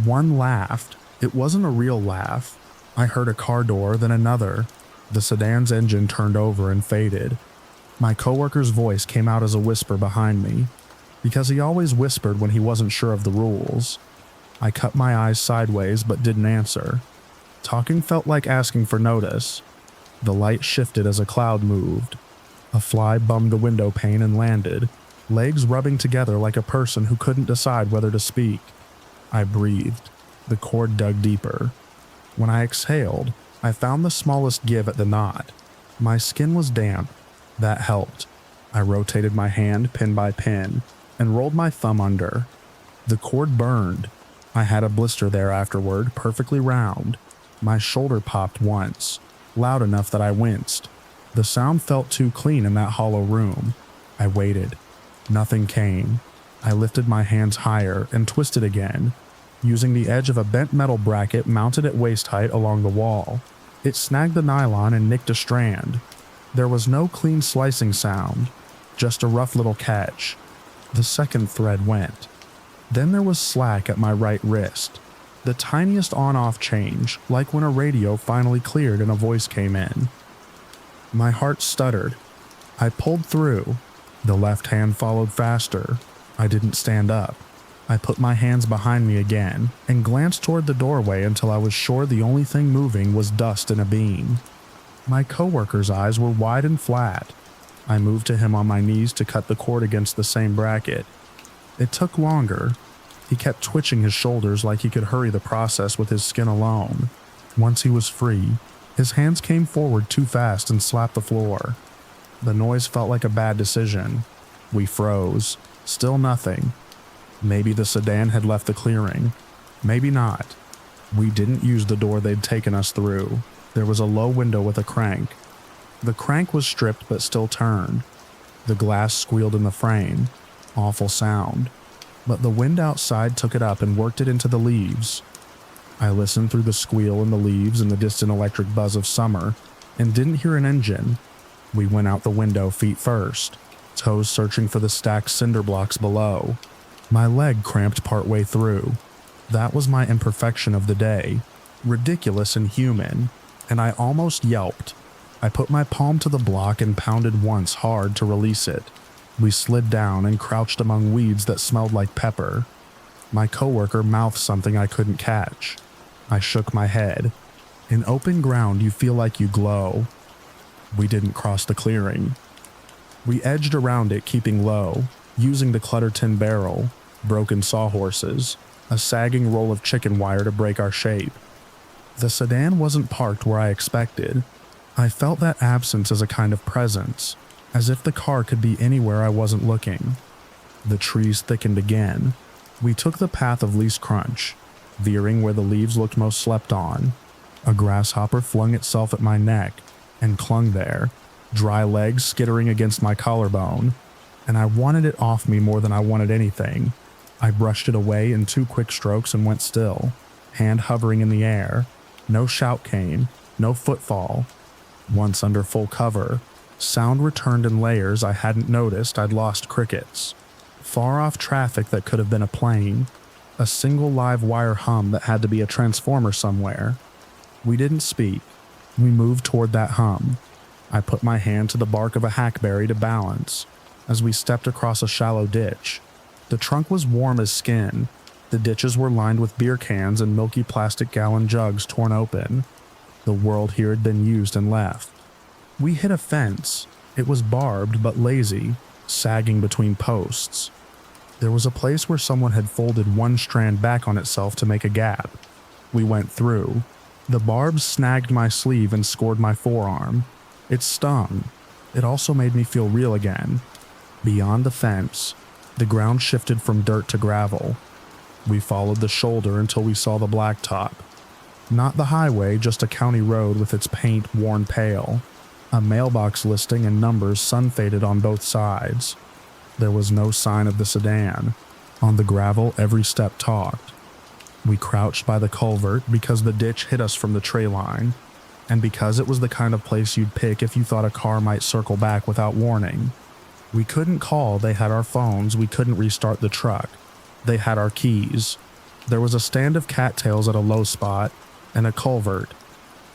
One laughed. It wasn't a real laugh. I heard a car door, then another. The sedan's engine turned over and faded. My coworker's voice came out as a whisper behind me, because he always whispered when he wasn't sure of the rules. I cut my eyes sideways but didn't answer. Talking felt like asking for notice. The light shifted as a cloud moved. A fly bummed a window pane and landed, legs rubbing together like a person who couldn't decide whether to speak. I breathed. The cord dug deeper. When I exhaled, I found the smallest give at the knot. My skin was damp. That helped. I rotated my hand pin by pin and rolled my thumb under. The cord burned. I had a blister there afterward, perfectly round. My shoulder popped once, loud enough that I winced. The sound felt too clean in that hollow room. I waited. Nothing came. I lifted my hands higher and twisted again, using the edge of a bent metal bracket mounted at waist height along the wall. It snagged the nylon and nicked a strand. There was no clean slicing sound, just a rough little catch. The second thread went. Then there was slack at my right wrist. The tiniest on-off change, like when a radio finally cleared and a voice came in. My heart stuttered. I pulled through. The left hand followed faster. I didn't stand up. I put my hands behind me again and glanced toward the doorway until I was sure the only thing moving was dust in a beam. My coworker's eyes were wide and flat. I moved to him on my knees to cut the cord against the same bracket. It took longer. He kept twitching his shoulders like he could hurry the process with his skin alone. Once he was free, his hands came forward too fast and slapped the floor. The noise felt like a bad decision. We froze. Still nothing. Maybe the sedan had left the clearing. Maybe not. We didn't use the door they'd taken us through. There was a low window with a crank. The crank was stripped but still turned. The glass squealed in the frame. Awful sound. But the wind outside took it up and worked it into the leaves. I listened through the squeal in the leaves and the distant electric buzz of summer and didn't hear an engine. We went out the window feet first, toes searching for the stacked cinder blocks below. My leg cramped partway through. That was my imperfection of the day, ridiculous and human, and I almost yelped. I put my palm to the block and pounded once hard to release it. We slid down and crouched among weeds that smelled like pepper. My coworker mouthed something I couldn't catch. I shook my head. In open ground, you feel like you glow. We didn't cross the clearing. We edged around it, keeping low, using the cluttered tin barrel, broken sawhorses, a sagging roll of chicken wire to break our shape. The sedan wasn't parked where I expected. I felt that absence as a kind of presence, as if the car could be anywhere I wasn't looking. The trees thickened again. We took the path of least crunch, veering where the leaves looked most slept on. A grasshopper flung itself at my neck and clung there, dry legs skittering against my collarbone, and I wanted it off me more than I wanted anything. I brushed it away in 2 quick strokes and went still, hand hovering in the air. No shout came, no footfall. Once under full cover, sound returned in layers I hadn't noticed. I'd lost crickets. Far off traffic that could have been a plane. A single live wire hum that had to be a transformer somewhere. We didn't speak. We moved toward that hum. I put my hand to the bark of a hackberry to balance as we stepped across a shallow ditch. The trunk was warm as skin. The ditches were lined with beer cans and milky plastic gallon jugs torn open. The world here had been used and left. We hit a fence. It was barbed but lazy, sagging between posts. There was a place where someone had folded one strand back on itself to make a gap. We went through. The barbs snagged my sleeve and scored my forearm. It stung. It also made me feel real again. Beyond the fence, the ground shifted from dirt to gravel. We followed the shoulder until we saw the blacktop. Not the highway, just a county road with its paint worn pale. A mailbox listing and numbers sun-faded on both sides. There was no sign of the sedan. On the gravel, every step talked. We crouched by the culvert because the ditch hid us from the tray line, and because it was the kind of place you'd pick if you thought a car might circle back without warning. We couldn't call, they had our phones, we couldn't restart the truck. They had our keys. There was a stand of cattails at a low spot, and a culvert.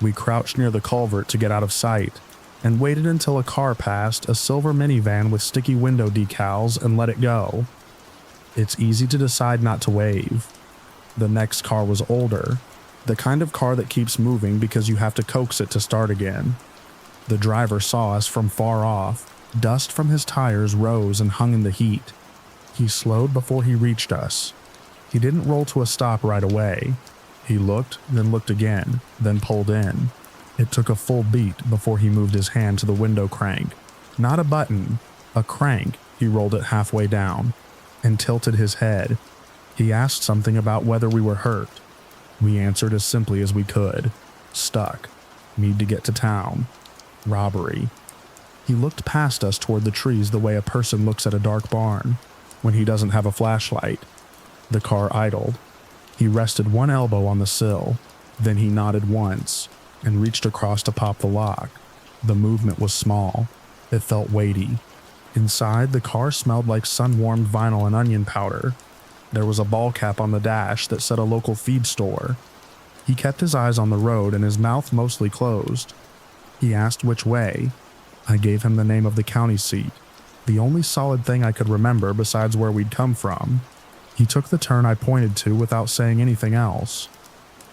We crouched near the culvert to get out of sight, and waited until a car passed, a silver minivan with sticky window decals, and let it go. It's easy to decide not to wave. The next car was older, the kind of car that keeps moving because you have to coax it to start again. The driver saw us from far off. Dust from his tires rose and hung in the heat. He slowed before he reached us. He didn't roll to a stop right away. He looked, then looked again, then pulled in. It took a full beat before he moved his hand to the window crank. Not a button, a crank. He rolled it halfway down and tilted his head. He asked something about whether we were hurt. We answered as simply as we could. Stuck. Need to get to town. Robbery. He looked past us toward the trees the way a person looks at a dark barn when he doesn't have a flashlight. The car idled. He rested one elbow on the sill. Then he nodded once. and reached across to pop the lock. The movement was small. It felt weighty. Inside, the car smelled like sun-warmed vinyl and onion powder. There was a ball cap on the dash that said a local feed store. He kept his eyes on the road and his mouth mostly closed. He asked which way. I gave him the name of the county seat, the only solid thing I could remember besides where we'd come from. He took the turn I pointed to without saying anything else.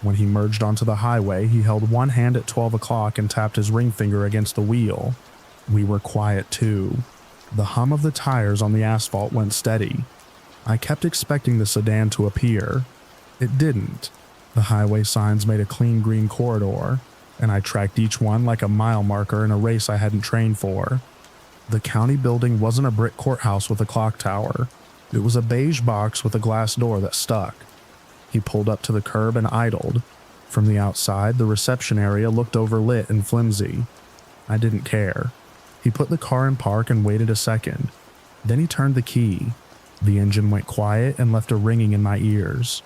When he merged onto the highway, he held one hand at 12 o'clock and tapped his ring finger against the wheel. We were quiet too. The hum of the tires on the asphalt went steady. I kept expecting the sedan to appear. It didn't. The highway signs made a clean green corridor, and I tracked each one like a mile marker in a race I hadn't trained for. The county building wasn't a brick courthouse with a clock tower. It was a beige box with a glass door that stuck. He pulled up to the curb and idled. From the outside, the reception area looked overlit and flimsy. I didn't care. He put the car in park and waited a second. Then he turned the key. The engine went quiet and left a ringing in my ears.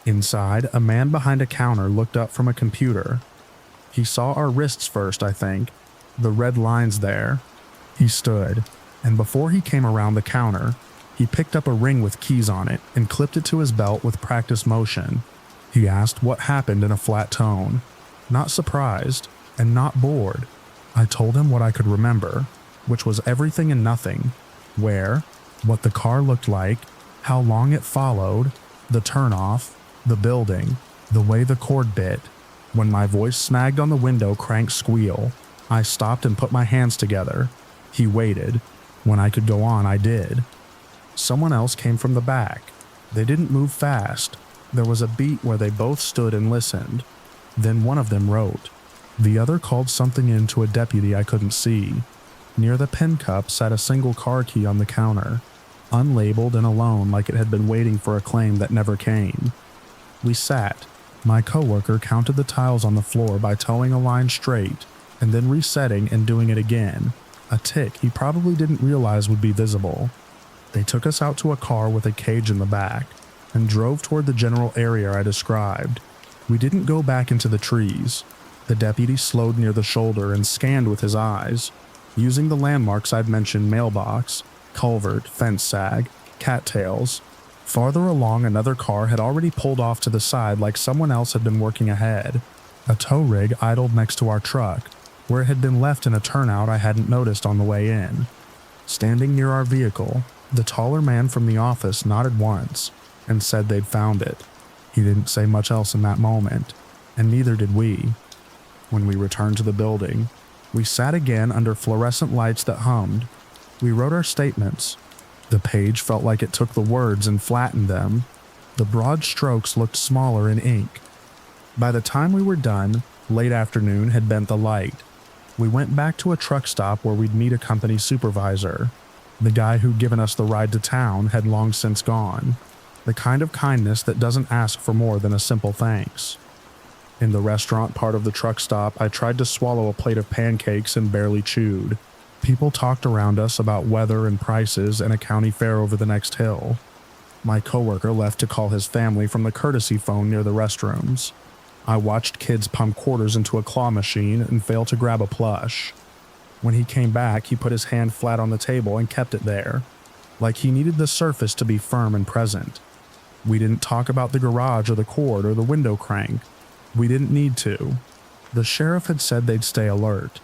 Inside, a man behind a counter looked up from a computer. He saw our wrists first, I think. The red lines there. He stood, and before he came around the counter, he picked up a ring with keys on it and clipped it to his belt with practice motion. He asked what happened in a flat tone. Not surprised, and not bored. I told him what I could remember, which was everything and nothing. Where, what the car looked like, how long it followed, the turnoff, the building, the way the cord bit. When my voice snagged on the window crank squeal, I stopped and put my hands together. He waited. When I could go on, I did. Someone else came from the back. They didn't move fast. There was a beat where they both stood and listened. Then one of them wrote. The other called something in to a deputy I couldn't see. Near the pen cup sat a single car key on the counter, unlabeled and alone like it had been waiting for a claim that never came. We sat. My coworker counted the tiles on the floor by towing a line straight and then resetting and doing it again, a tick he probably didn't realize would be visible. They took us out to a car with a cage in the back and drove toward the general area I described. We didn't go back into the trees. The deputy slowed near the shoulder and scanned with his eyes, using the landmarks I'd mentioned: mailbox, culvert, fence sag, cattails. Farther along, another car had already pulled off to the side like someone else had been working ahead. A tow rig idled next to our truck, where it had been left in a turnout I hadn't noticed on the way in. Standing near our vehicle, the taller man from the office nodded once and said they'd found it. He didn't say much else in that moment, and neither did we. When we returned to the building, we sat again under fluorescent lights that hummed. We wrote our statements. The page felt like it took the words and flattened them. The broad strokes looked smaller in ink. By the time we were done, late afternoon had bent the light. We went back to a truck stop where we'd meet a company supervisor. The guy who'd given us the ride to town had long since gone. The kind of kindness that doesn't ask for more than a simple thanks. In the restaurant part of the truck stop, I tried to swallow a plate of pancakes and barely chewed. People talked around us about weather and prices and a county fair over the next hill. My coworker left to call his family from the courtesy phone near the restrooms. I watched kids pump quarters into a claw machine and fail to grab a plush. When he came back, he put his hand flat on the table and kept it there, like he needed the surface to be firm and present. We didn't talk about the garage or the cord or the window crank. We didn't need to. The sheriff had said they'd stay alert.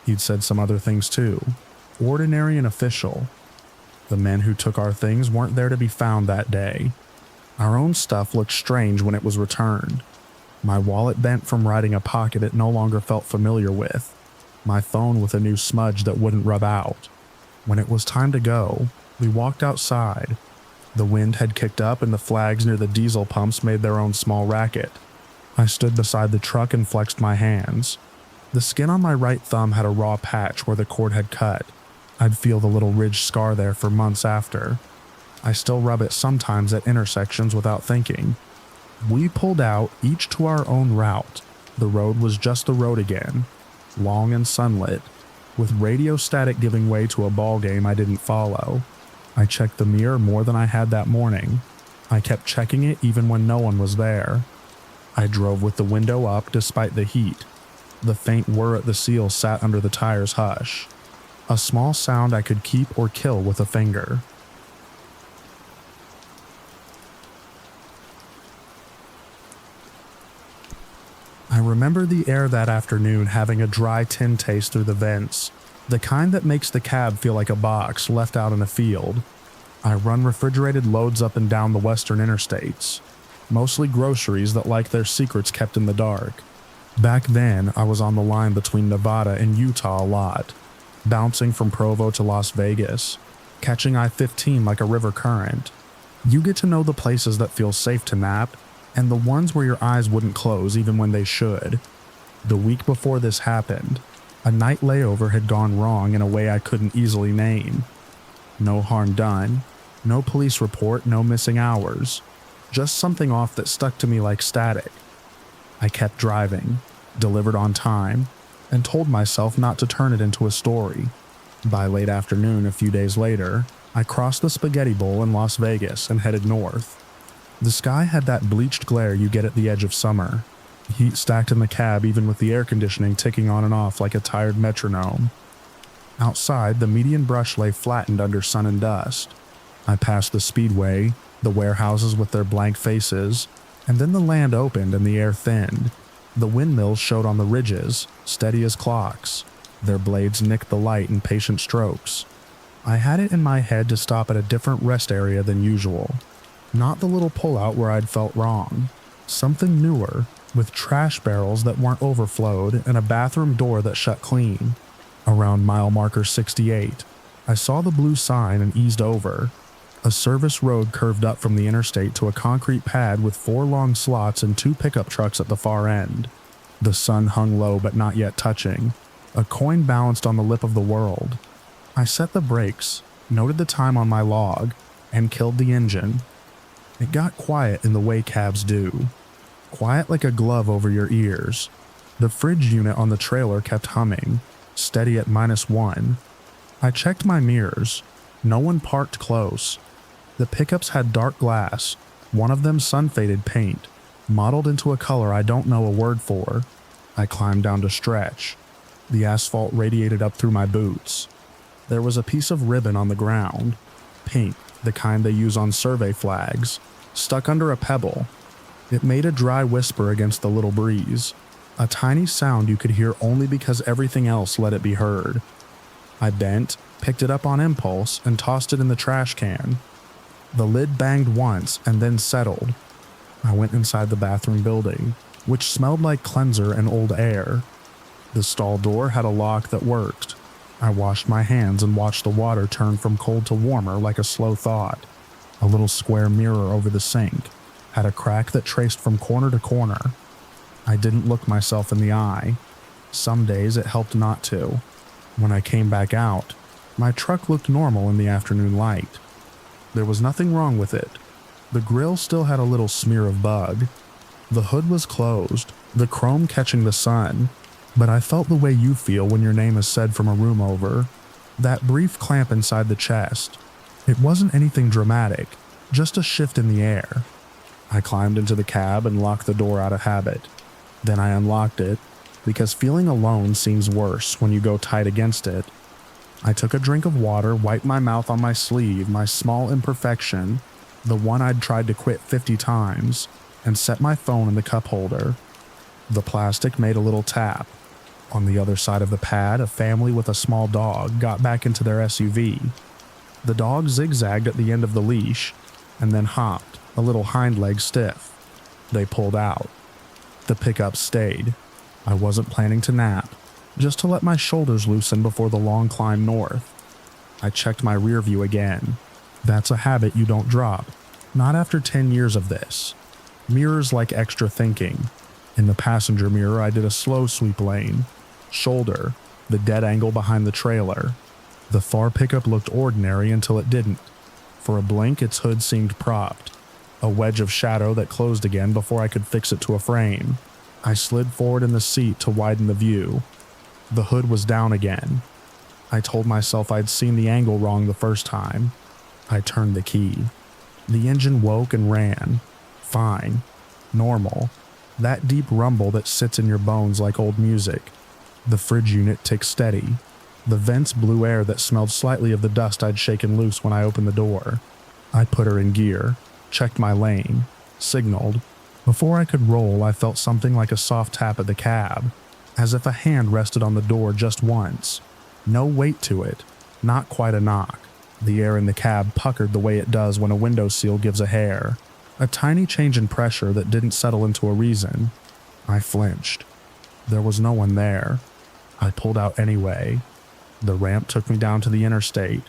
He'd said some other things too, ordinary and official. The men who took our things weren't there to be found that day. Our own stuff looked strange when it was returned. My wallet bent from riding a pocket it no longer felt familiar with. My phone with a new smudge that wouldn't rub out. When it was time to go, we walked outside. The wind had kicked up and the flags near the diesel pumps made their own small racket. I stood beside the truck and flexed my hands. The skin on my right thumb had a raw patch where the cord had cut. I'd feel the little ridge scar there for months after. I still rub it sometimes at intersections without thinking. We pulled out, each to our own route. The road was just the road again, long and sunlit, with radio static giving way to a ball game I didn't follow. I checked the mirror more than I had that morning. I kept checking it even when no one was there. I drove with the window up despite the heat. The faint whir at the seal sat under the tire's hush. A small sound I could keep or kill with a finger. I remember the air that afternoon having a dry tin taste through the vents, the kind that makes the cab feel like a box left out in a field. I run refrigerated loads up and down the western interstates, mostly groceries that like their secrets kept in the dark. Back then, I was on the line between Nevada and Utah a lot, bouncing from Provo to Las Vegas, catching I-15 like a river current. You get to know the places that feel safe to nap, and the ones where your eyes wouldn't close even when they should. The week before this happened, a night layover had gone wrong in a way I couldn't easily name. No harm done, no police report, no missing hours, just something off that stuck to me like static. I kept driving, delivered on time, and told myself not to turn it into a story. By late afternoon a few days later, I crossed the Spaghetti Bowl in Las Vegas and headed north. The sky had that bleached glare you get at the edge of summer, heat stacked in the cab even with the air conditioning ticking on and off like a tired metronome. Outside, the median brush lay flattened under sun and dust. I passed the speedway, the warehouses with their blank faces, and then the land opened and the air thinned. The windmills showed on the ridges, steady as clocks. Their blades nicked the light in patient strokes. I had it in my head to stop at a different rest area than usual. Not the little pullout where I'd felt wrong. Something newer, with trash barrels that weren't overflowed and a bathroom door that shut clean. Around mile marker 68, I saw the blue sign and eased over. A service road curved up from the interstate to a concrete pad with 4 long slots and 2 pickup trucks at the far end. The sun hung low but not yet touching. A coin balanced on the lip of the world. I set the brakes, noted the time on my log, and killed the engine. It got quiet in the way cabs do. Quiet like a glove over your ears. The fridge unit on the trailer kept humming, steady at -1. I checked my mirrors. No one parked close. The pickups had dark glass, one of them sun-faded paint, mottled into a color I don't know a word for. I climbed down to stretch. The asphalt radiated up through my boots. There was a piece of ribbon on the ground, pink, the kind they use on survey flags, stuck under a pebble. It made a dry whisper against the little breeze, a tiny sound you could hear only because everything else let it be heard. I bent, picked it up on impulse, and tossed it in the trash can. The lid banged once and then settled. I went inside the bathroom building, which smelled like cleanser and old air. The stall door had a lock that worked. I washed my hands and watched the water turn from cold to warmer like a slow thought. A little square mirror over the sink had a crack that traced from corner to corner. I didn't look myself in the eye. Some days it helped not to. When I came back out, my truck looked normal in the afternoon light. There was nothing wrong with it. The grill still had a little smear of bug. The hood was closed, the chrome catching the sun, but I felt the way you feel when your name is said from a room over. That brief clamp inside the chest. It wasn't anything dramatic, just a shift in the air. I climbed into the cab and locked the door out of habit. Then I unlocked it, because feeling alone seems worse when you go tight against it. I took a drink of water, wiped my mouth on my sleeve, my small imperfection, the one I'd tried to quit 50 times, and set my phone in the cup holder. The plastic made a little tap. On the other side of the pad, a family with a small dog got back into their SUV. The dog zigzagged at the end of the leash, and then hopped, a little hind leg stiff. They pulled out. The pickup stayed. I wasn't planning to nap, just to let my shoulders loosen before the long climb north. I checked my rear view again. That's a habit you don't drop, not after 10 years of this. Mirrors like extra thinking. In the passenger mirror, I did a slow sweep lane. Shoulder, the dead angle behind the trailer. The far pickup looked ordinary until it didn't. For a blink, its hood seemed propped. A wedge of shadow that closed again before I could fix it to a frame. I slid forward in the seat to widen the view. The hood was down again. I told myself I'd seen the angle wrong the first time. I turned the key. The engine woke and ran. Fine. Normal. That deep rumble that sits in your bones like old music. The fridge unit ticked steady. The vents blew air that smelled slightly of the dust I'd shaken loose when I opened the door. I put her in gear, checked my lane, signaled. Before I could roll, I felt something like a soft tap at the cab, as if a hand rested on the door just once. No weight to it, not quite a knock. The air in the cab puckered the way it does when a window seal gives a hair. A tiny change in pressure that didn't settle into a reason. I flinched. There was no one there. I pulled out anyway. The ramp took me down to the interstate,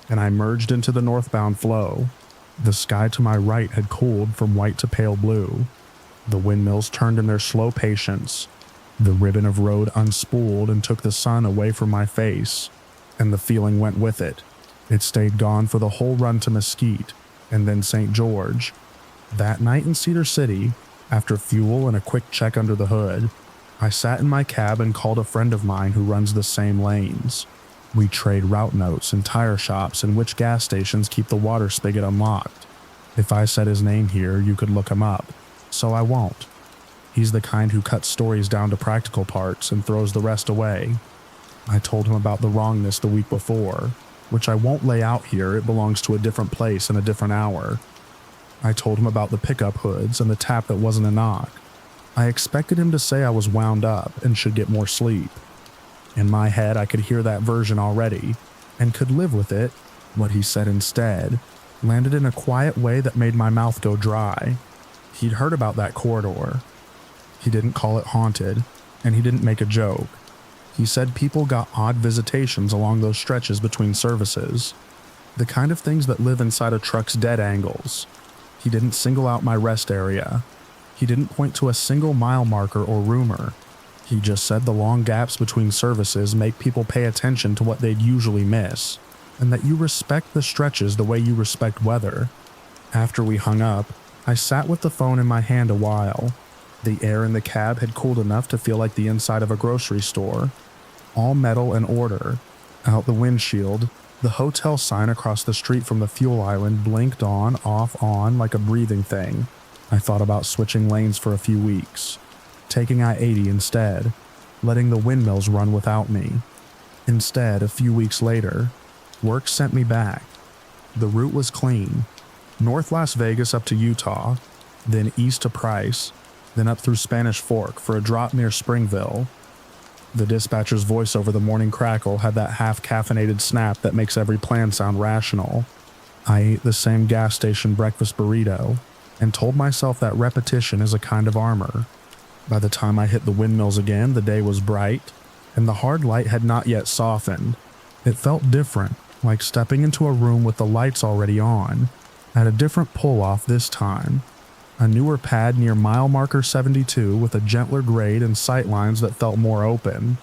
and I merged into the northbound flow. The sky to my right had cooled from white to pale blue. The windmills turned in their slow patience. The ribbon of road unspooled and took the sun away from my face, and the feeling went with it. It stayed gone for the whole run to Mesquite, and then St. George. That night in Cedar City, after fuel and a quick check under the hood, I sat in my cab and called a friend of mine who runs the same lanes. We trade route notes and tire shops and which gas stations keep the water spigot unlocked. If I said his name here, you could look him up, so I won't. He's the kind who cuts stories down to practical parts and throws the rest away. I told him about the wrongness the week before, which I won't lay out here, it belongs to a different place and a different hour. I told him about the pickup hoods and the tap that wasn't a knock. I expected him to say I was wound up and should get more sleep. In my head, I could hear that version already, and could live with it. What he said instead landed in a quiet way that made my mouth go dry. He'd heard about that corridor. He didn't call it haunted, and he didn't make a joke. He said people got odd visitations along those stretches between services, the kind of things that live inside a truck's dead angles. He didn't single out my rest area. He didn't point to a single mile marker or rumor. He just said the long gaps between services make people pay attention to what they'd usually miss, and that you respect the stretches the way you respect weather. After we hung up, I sat with the phone in my hand a while. The air in the cab had cooled enough to feel like the inside of a grocery store. All metal and order. Out the windshield, the hotel sign across the street from the fuel island blinked on, off, on like a breathing thing. I thought about switching lanes for a few weeks, taking I-80 instead, letting the windmills run without me. Instead, a few weeks later, work sent me back. The route was clean. North Las Vegas up to Utah, then east to Price, then up through Spanish Fork for a drop near Springville. The dispatcher's voice over the morning crackle had that half-caffeinated snap that makes every plan sound rational. I ate the same gas station breakfast burrito and told myself that repetition is a kind of armor. By the time I hit the windmills again, the day was bright, and the hard light had not yet softened. It felt different, like stepping into a room with the lights already on, at a different pull-off this time. A newer pad near mile marker 72 with a gentler grade and sightlines that felt more open.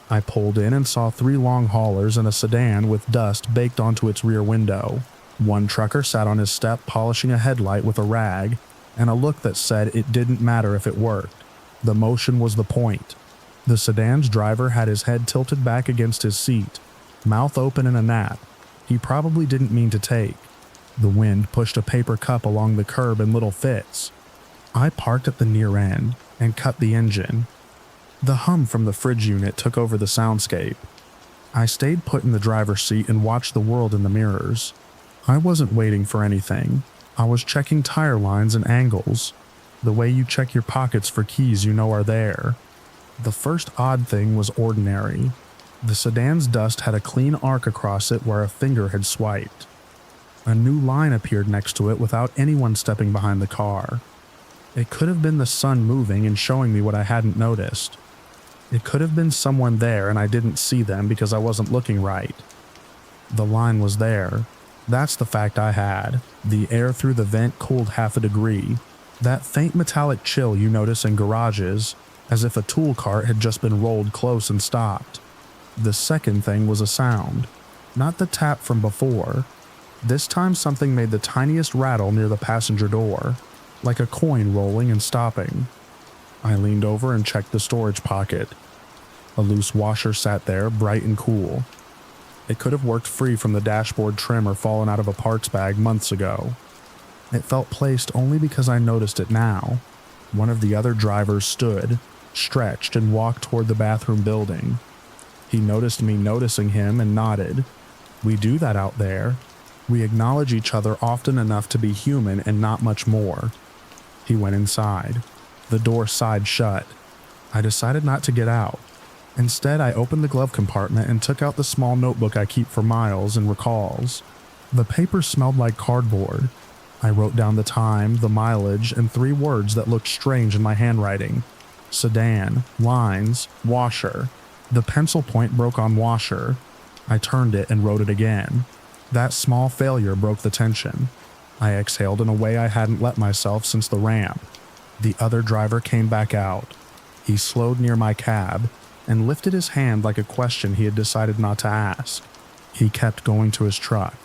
I pulled in and saw 3 long haulers and a sedan with dust baked onto its rear window. One trucker sat on his step polishing a headlight with a rag, and a look that said it didn't matter if it worked. The motion was the point. The sedan's driver had his head tilted back against his seat, mouth open in a nap. He probably didn't mean to take. The wind pushed a paper cup along the curb in little fits. I parked at the near end and cut the engine. The hum from the fridge unit took over the soundscape. I stayed put in the driver's seat and watched the world in the mirrors. I wasn't waiting for anything. I was checking tire lines and angles, the way you check your pockets for keys you know are there. The first odd thing was ordinary. The sedan's dust had a clean arc across it where a finger had swiped. A new line appeared next to it without anyone stepping behind the car. It could have been the sun moving and showing me what I hadn't noticed. It could have been someone there and I didn't see them because I wasn't looking right. The line was there. That's the fact I had. The air through the vent cooled half a degree. That faint metallic chill you notice in garages, as if a tool cart had just been rolled close and stopped. The second thing was a sound. Not the tap from before. This time something made the tiniest rattle near the passenger door, like a coin rolling and stopping. I leaned over and checked the storage pocket. A loose washer sat there, bright and cool. It could have worked free from the dashboard trim or fallen out of a parts bag months ago. It felt placed only because I noticed it now. One of the other drivers stood, stretched, and walked toward the bathroom building. He noticed me noticing him and nodded. We do that out there. We acknowledge each other often enough to be human and not much more. He went inside. The door side shut. I decided not to get out. Instead, I opened the glove compartment and took out the small notebook I keep for miles and recalls. The paper smelled like cardboard. I wrote down the time, the mileage, and 3 words that looked strange in my handwriting. Sedan, lines, washer. The pencil point broke on washer. I turned it and wrote it again. That small failure broke the tension. I exhaled in a way I hadn't let myself since the ramp. The other driver came back out. He slowed near my cab and lifted his hand like a question he had decided not to ask. He kept going to his truck.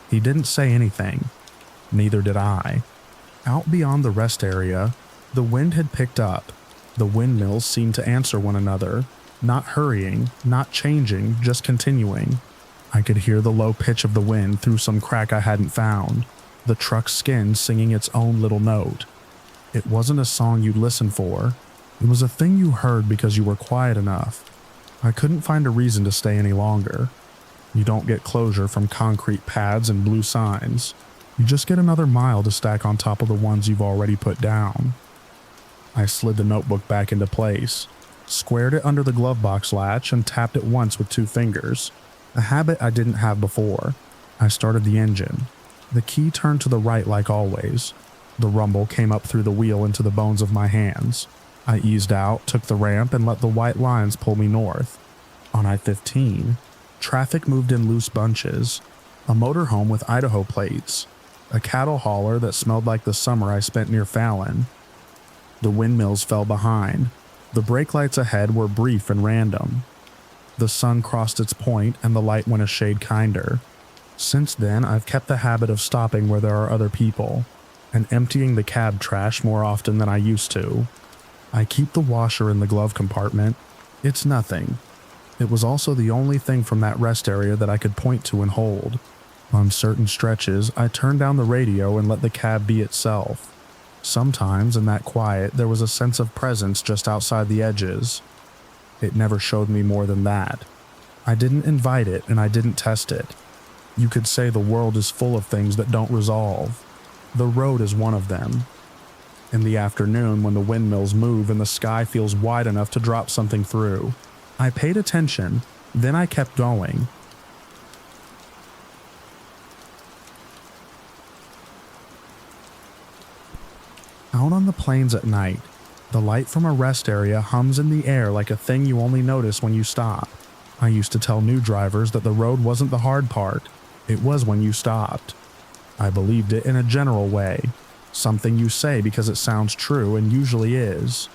He didn't say anything. Neither did I. Out beyond the rest area, the wind had picked up. The windmills seemed to answer one another, not hurrying, not changing, just continuing. I could hear the low pitch of the wind through some crack I hadn't found, the truck's skin singing its own little note. It wasn't a song you'd listen for. It was a thing you heard because you were quiet enough. I couldn't find a reason to stay any longer. You don't get closure from concrete pads and blue signs. You just get another mile to stack on top of the ones you've already put down. I slid the notebook back into place, squared it under the glove box latch, and tapped it once with 2 fingers, a habit I didn't have before. I started the engine. The key turned to the right like always. The rumble came up through the wheel into the bones of my hands. I eased out, took the ramp, and let the white lines pull me north. On I-15, traffic moved in loose bunches. A motorhome with Idaho plates. A cattle hauler that smelled like the summer I spent near Fallon. The windmills fell behind. The brake lights ahead were brief and random. The sun crossed its point and the light went a shade kinder. Since then, I've kept the habit of stopping where there are other people, and emptying the cab trash more often than I used to. I keep the washer in the glove compartment. It's nothing. It was also the only thing from that rest area that I could point to and hold. On certain stretches, I turned down the radio and let the cab be itself. Sometimes, in that quiet, there was a sense of presence just outside the edges. It never showed me more than that. I didn't invite it and I didn't test it. You could say the world is full of things that don't resolve. The road is one of them. In the afternoon, when the windmills move and the sky feels wide enough to drop something through, I paid attention, then I kept going. Out on the plains at night, the light from a rest area hums in the air like a thing you only notice when you stop. I used to tell new drivers that the road wasn't the hard part, it was when you stopped. I believed it in a general way, something you say because it sounds true and usually is.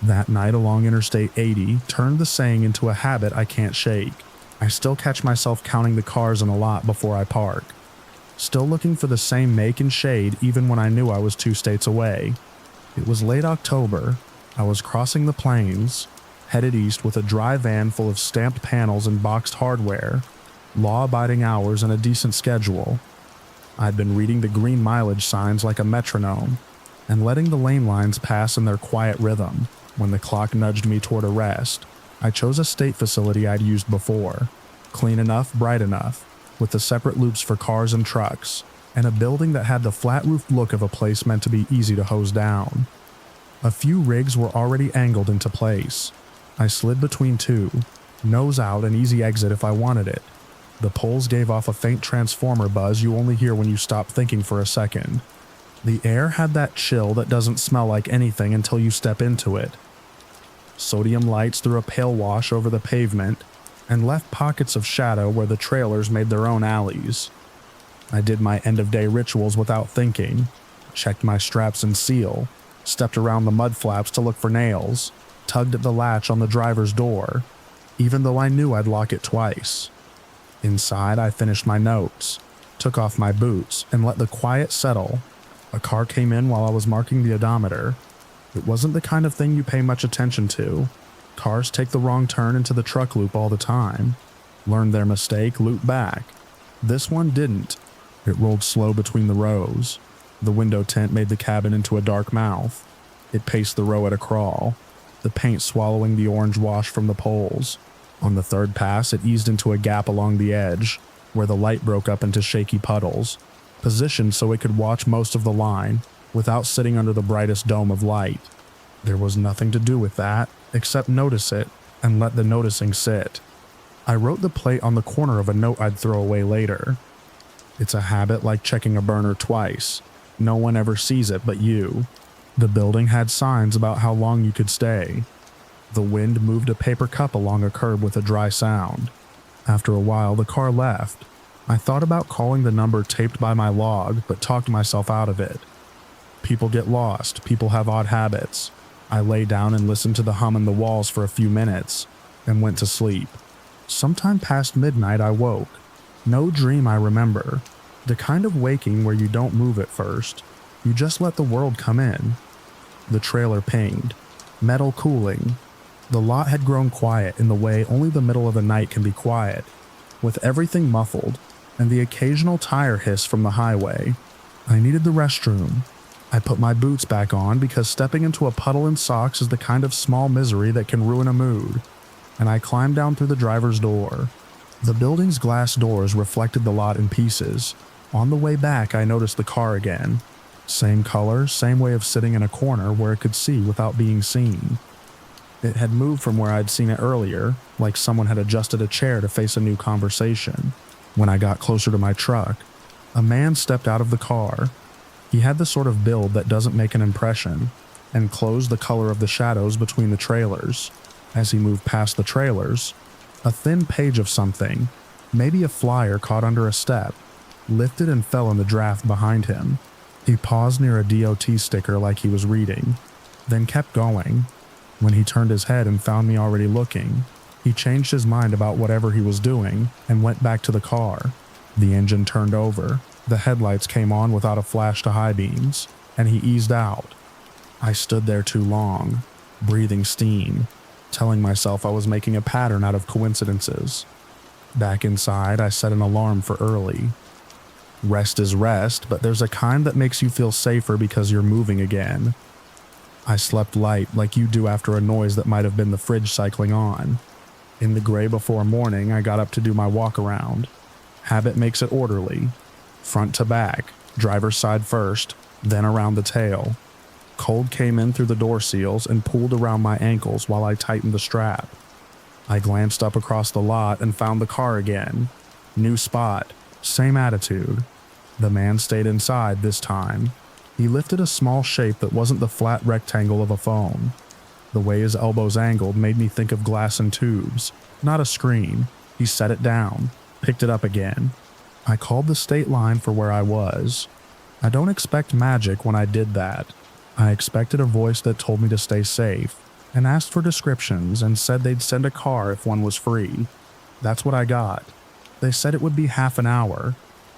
That night along Interstate 80 turned the saying into a habit I can't shake. I still catch myself counting the cars in a lot before I park. Still looking for the same make and shade even when I knew I was 2 states away. It was late October. I was crossing the plains, headed east with a dry van full of stamped panels and boxed hardware, law-abiding hours and a decent schedule. I'd been reading the green mileage signs like a metronome, and letting the lane lines pass in their quiet rhythm. When the clock nudged me toward a rest, I chose a state facility I'd used before, clean enough, bright enough, with the separate loops for cars and trucks, and a building that had the flat-roofed look of a place meant to be easy to hose down. A few rigs were already angled into place. I slid between 2, nose out and easy exit if I wanted it. The poles gave off a faint transformer buzz you only hear when you stop thinking for a second. The air had that chill that doesn't smell like anything until you step into it. Sodium lights threw a pale wash over the pavement and left pockets of shadow where the trailers made their own alleys. I did my end-of-day rituals without thinking, checked my straps and seal, stepped around the mud flaps to look for nails, tugged at the latch on the driver's door, even though I knew I'd lock it twice. Inside, I finished my notes, took off my boots, and let the quiet settle. A car came in while I was marking the odometer. It wasn't the kind of thing you pay much attention to. Cars take the wrong turn into the truck loop all the time. Learn their mistake, loop back. This one didn't. It rolled slow between the rows. The window tint made the cabin into a dark mouth. It paced the row at a crawl, the paint swallowing the orange wash from the poles. On the third pass, it eased into a gap along the edge, where the light broke up into shaky puddles, positioned so it could watch most of the line without sitting under the brightest dome of light. There was nothing to do with that, except notice it and let the noticing sit. I wrote the plate on the corner of a note I'd throw away later. It's a habit like checking a burner twice. No one ever sees it but you. The building had signs about how long you could stay. The wind moved a paper cup along a curb with a dry sound. After a while, the car left. I thought about calling the number taped by my log, but talked myself out of it. People get lost. People have odd habits. I lay down and listened to the hum in the walls for a few minutes, and went to sleep. Sometime past midnight, I woke. No dream I remember. The kind of waking where you don't move at first. You just let the world come in. The trailer pinged. Metal cooling. The lot had grown quiet in the way only the middle of the night can be quiet, with everything muffled, and the occasional tire hiss from the highway. I needed the restroom. I put my boots back on because stepping into a puddle in socks is the kind of small misery that can ruin a mood, and I climbed down through the driver's door. The building's glass doors reflected the lot in pieces. On the way back, I noticed the car again. Same color, same way of sitting in a corner where it could see without being seen. It had moved from where I'd seen it earlier, like someone had adjusted a chair to face a new conversation. When I got closer to my truck, a man stepped out of the car. He had the sort of build that doesn't make an impression, and closed the color of the shadows between the trailers. As he moved past the trailers, a thin page of something, maybe a flyer caught under a step, lifted and fell in the draft behind him. He paused near a DOT sticker like he was reading, then kept going. When he turned his head and found me already looking, he changed his mind about whatever he was doing and went back to the car. The engine turned over, the headlights came on without a flash to high beams, and he eased out. I stood there too long, breathing steam, telling myself I was making a pattern out of coincidences. Back inside, I set an alarm for early. Rest is rest, but there's a kind that makes you feel safer because you're moving again. I slept light like you do after a noise that might have been the fridge cycling on. In the gray before morning, I got up to do my walk around. Habit makes it orderly. Front to back, driver's side first, then around the tail. Cold came in through the door seals and pooled around my ankles while I tightened the strap. I glanced up across the lot and found the car again. New spot, same attitude. The man stayed inside this time. He lifted a small shape that wasn't the flat rectangle of a phone. The way his elbows angled made me think of glass and tubes, not a screen. He set it down, picked it up again. I called the state line for where I was. I don't expect magic when I did that. I expected a voice that told me to stay safe, and asked for descriptions and said they'd send a car if one was free. That's what I got. They said it would be half an hour.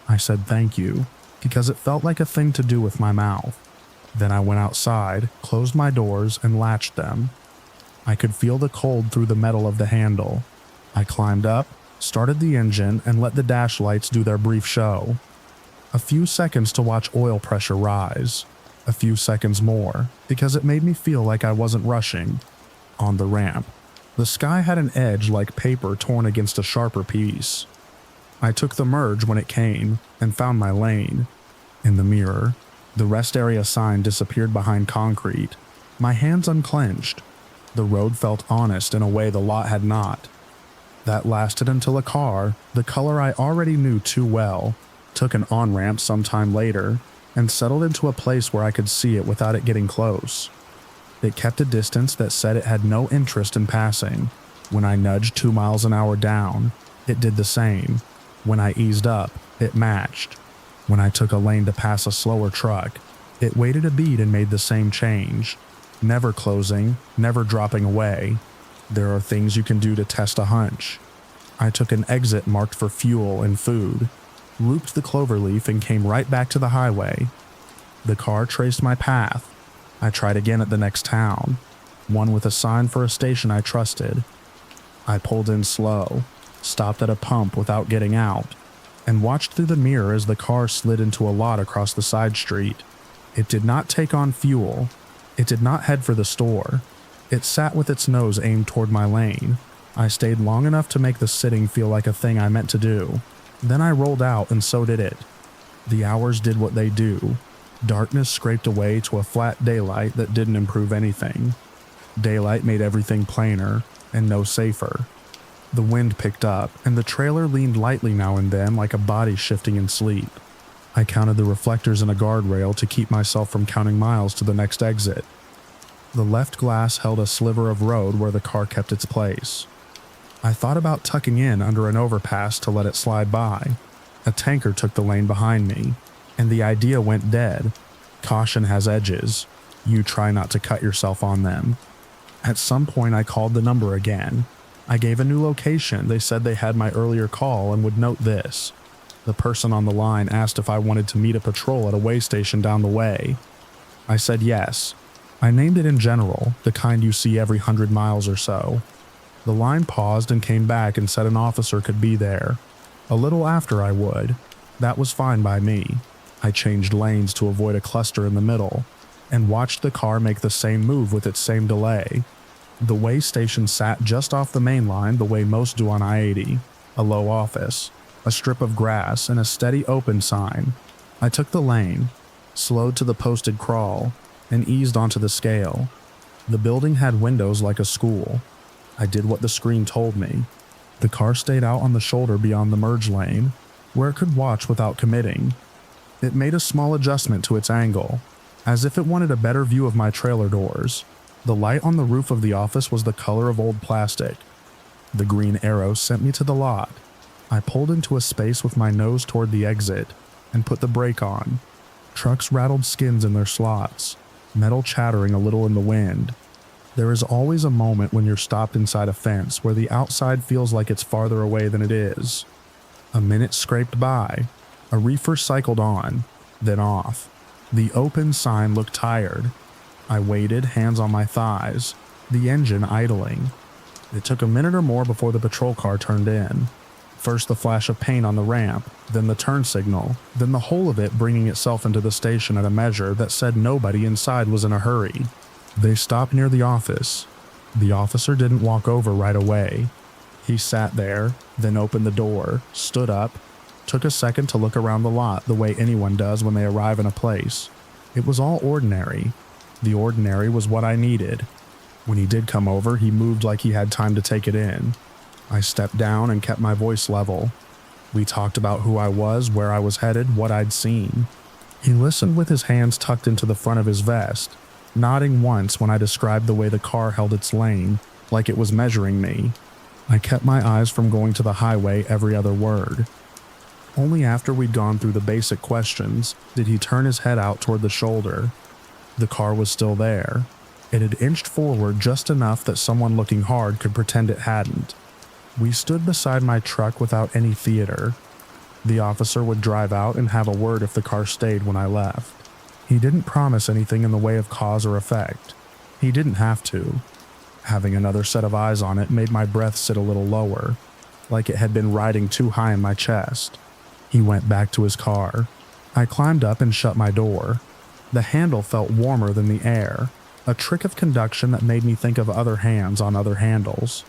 I said thank you, because it felt like a thing to do with my mouth. Then I went outside, closed my doors, and latched them. I could feel the cold through the metal of the handle. I climbed up, started the engine, and let the dash lights do their brief show. A few seconds to watch oil pressure rise. A few seconds more, because it made me feel like I wasn't rushing. On the ramp, the sky had an edge like paper torn against a sharper piece. I took the merge when it came, and found my lane. In the mirror, the rest area sign disappeared behind concrete. My hands unclenched. The road felt honest in a way the lot had not. That lasted until a car, the color I already knew too well, took an on-ramp sometime later, and settled into a place where I could see it without it getting close. It kept a distance that said it had no interest in passing. When I nudged 2 miles an hour down, it did the same. When I eased up, it matched. When I took a lane to pass a slower truck, it waited a beat and made the same change. Never closing, never dropping away. There are things you can do to test a hunch. I took an exit marked for fuel and food, looped the cloverleaf and came right back to the highway. The car traced my path. I tried again at the next town, one with a sign for a station I trusted. I pulled in slow, stopped at a pump without getting out, and watched through the mirror as the car slid into a lot across the side street. It did not take on fuel. It did not head for the store. It sat with its nose aimed toward my lane. I stayed long enough to make the sitting feel like a thing I meant to do. Then I rolled out, and so did it. The hours did what they do. Darkness scraped away to a flat daylight that didn't improve anything. Daylight made everything plainer and no safer. The wind picked up, and the trailer leaned lightly now and then like a body shifting in sleep. I counted the reflectors in a guardrail to keep myself from counting miles to the next exit. The left glass held a sliver of road where the car kept its place. I thought about tucking in under an overpass to let it slide by. A tanker took the lane behind me, and the idea went dead. Caution has edges. You try not to cut yourself on them. At some point I called the number again. I gave a new location. They said they had my earlier call and would note this. The person on the line asked if I wanted to meet a patrol at a way station down the way. I said yes. I named it in general, the kind you see every 100 miles or so. The line paused and came back and said an officer could be there. A little after I would. That was fine by me. I changed lanes to avoid a cluster in the middle, and watched the car make the same move with its same delay. The way station sat just off the main line the way most do on I-80, a low office, a strip of grass, and a steady open sign. I took the lane, slowed to the posted crawl, and eased onto the scale. The building had windows like a school. I did what the screen told me. The car stayed out on the shoulder beyond the merge lane, where it could watch without committing. It made a small adjustment to its angle, as if it wanted a better view of my trailer doors. The light on the roof of the office was the color of old plastic. The green arrow sent me to the lot. I pulled into a space with my nose toward the exit and put the brake on. Trucks rattled skins in their slots, metal chattering a little in the wind. There is always a moment when you're stopped inside a fence where the outside feels like it's farther away than it is. A minute scraped by. A reefer cycled on, then off. The open sign looked tired. I waited, hands on my thighs, the engine idling. It took a minute or more before the patrol car turned in. First the flash of paint on the ramp, then the turn signal, then the whole of it bringing itself into the station at a measure that said nobody inside was in a hurry. They stopped near the office. The officer didn't walk over right away. He sat there, then opened the door, stood up, took a second to look around the lot the way anyone does when they arrive in a place. It was all ordinary. The ordinary was what I needed. When he did come over, he moved like he had time to take it in. I stepped down and kept my voice level. We talked about who I was, where I was headed, what I'd seen. He listened with his hands tucked into the front of his vest, nodding once when I described the way the car held its lane, like it was measuring me. I kept my eyes from going to the highway every other word. Only after we'd gone through the basic questions did he turn his head out toward the shoulder. The car was still there. It had inched forward just enough that someone looking hard could pretend it hadn't. We stood beside my truck without any theater. The officer would drive out and have a word if the car stayed when I left. He didn't promise anything in the way of cause or effect. He didn't have to. Having another set of eyes on it made my breath sit a little lower, like it had been riding too high in my chest. He went back to his car. I climbed up and shut my door. The handle felt warmer than the air, a trick of conduction that made me think of other hands on other handles.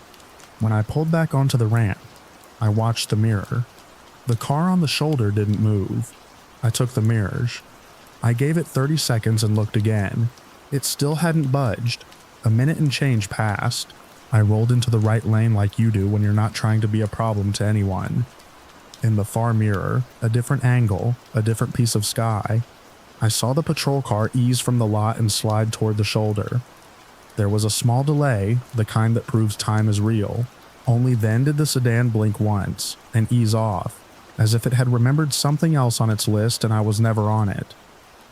When I pulled back onto the ramp, I watched the mirror. The car on the shoulder didn't move. I took the mirrors. I gave it 30 seconds and looked again. It still hadn't budged. A minute and change passed. I rolled into the right lane like you do when you're not trying to be a problem to anyone. In the far mirror, a different angle, a different piece of sky, I saw the patrol car ease from the lot and slide toward the shoulder. There was a small delay, the kind that proves time is real. Only then did the sedan blink once and ease off, as if it had remembered something else on its list and I was never on it.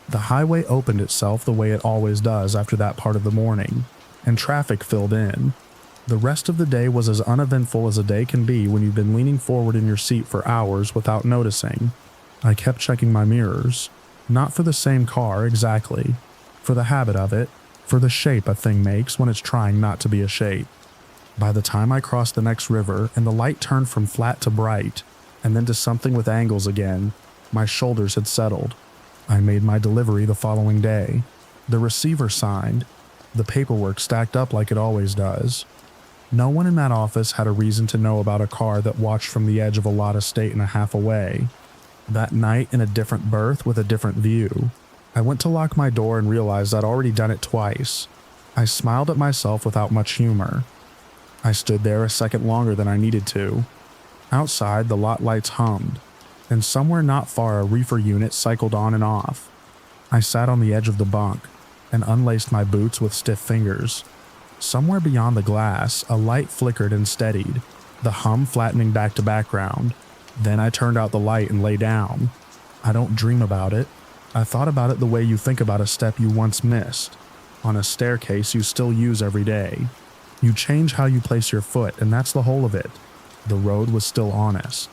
The highway opened itself the way it always does after that part of the morning, and traffic filled in. The rest of the day was as uneventful as a day can be when you've been leaning forward in your seat for hours without noticing. I kept checking my mirrors. Not for the same car, exactly. For the habit of it. For the shape a thing makes when it's trying not to be a shape. By the time I crossed the next river and the light turned from flat to bright, and then to something with angles again, my shoulders had settled. I made my delivery the following day. The receiver signed, the paperwork stacked up like it always does. No one in that office had a reason to know about a car that watched from the edge of a lot estate and a half away. That night, in a different berth with a different view, I went to lock my door and realized I'd already done it twice. I smiled at myself without much humor. I stood there a second longer than I needed to. Outside, the lot lights hummed, and somewhere not far a reefer unit cycled on and off. I sat on the edge of the bunk and unlaced my boots with stiff fingers. Somewhere beyond the glass, a light flickered and steadied, the hum flattening back to background. Then I turned out the light and lay down. I don't dream about it. I thought about it the way you think about a step you once missed, on a staircase you still use every day. You change how you place your foot, and that's the whole of it. The road was still honest.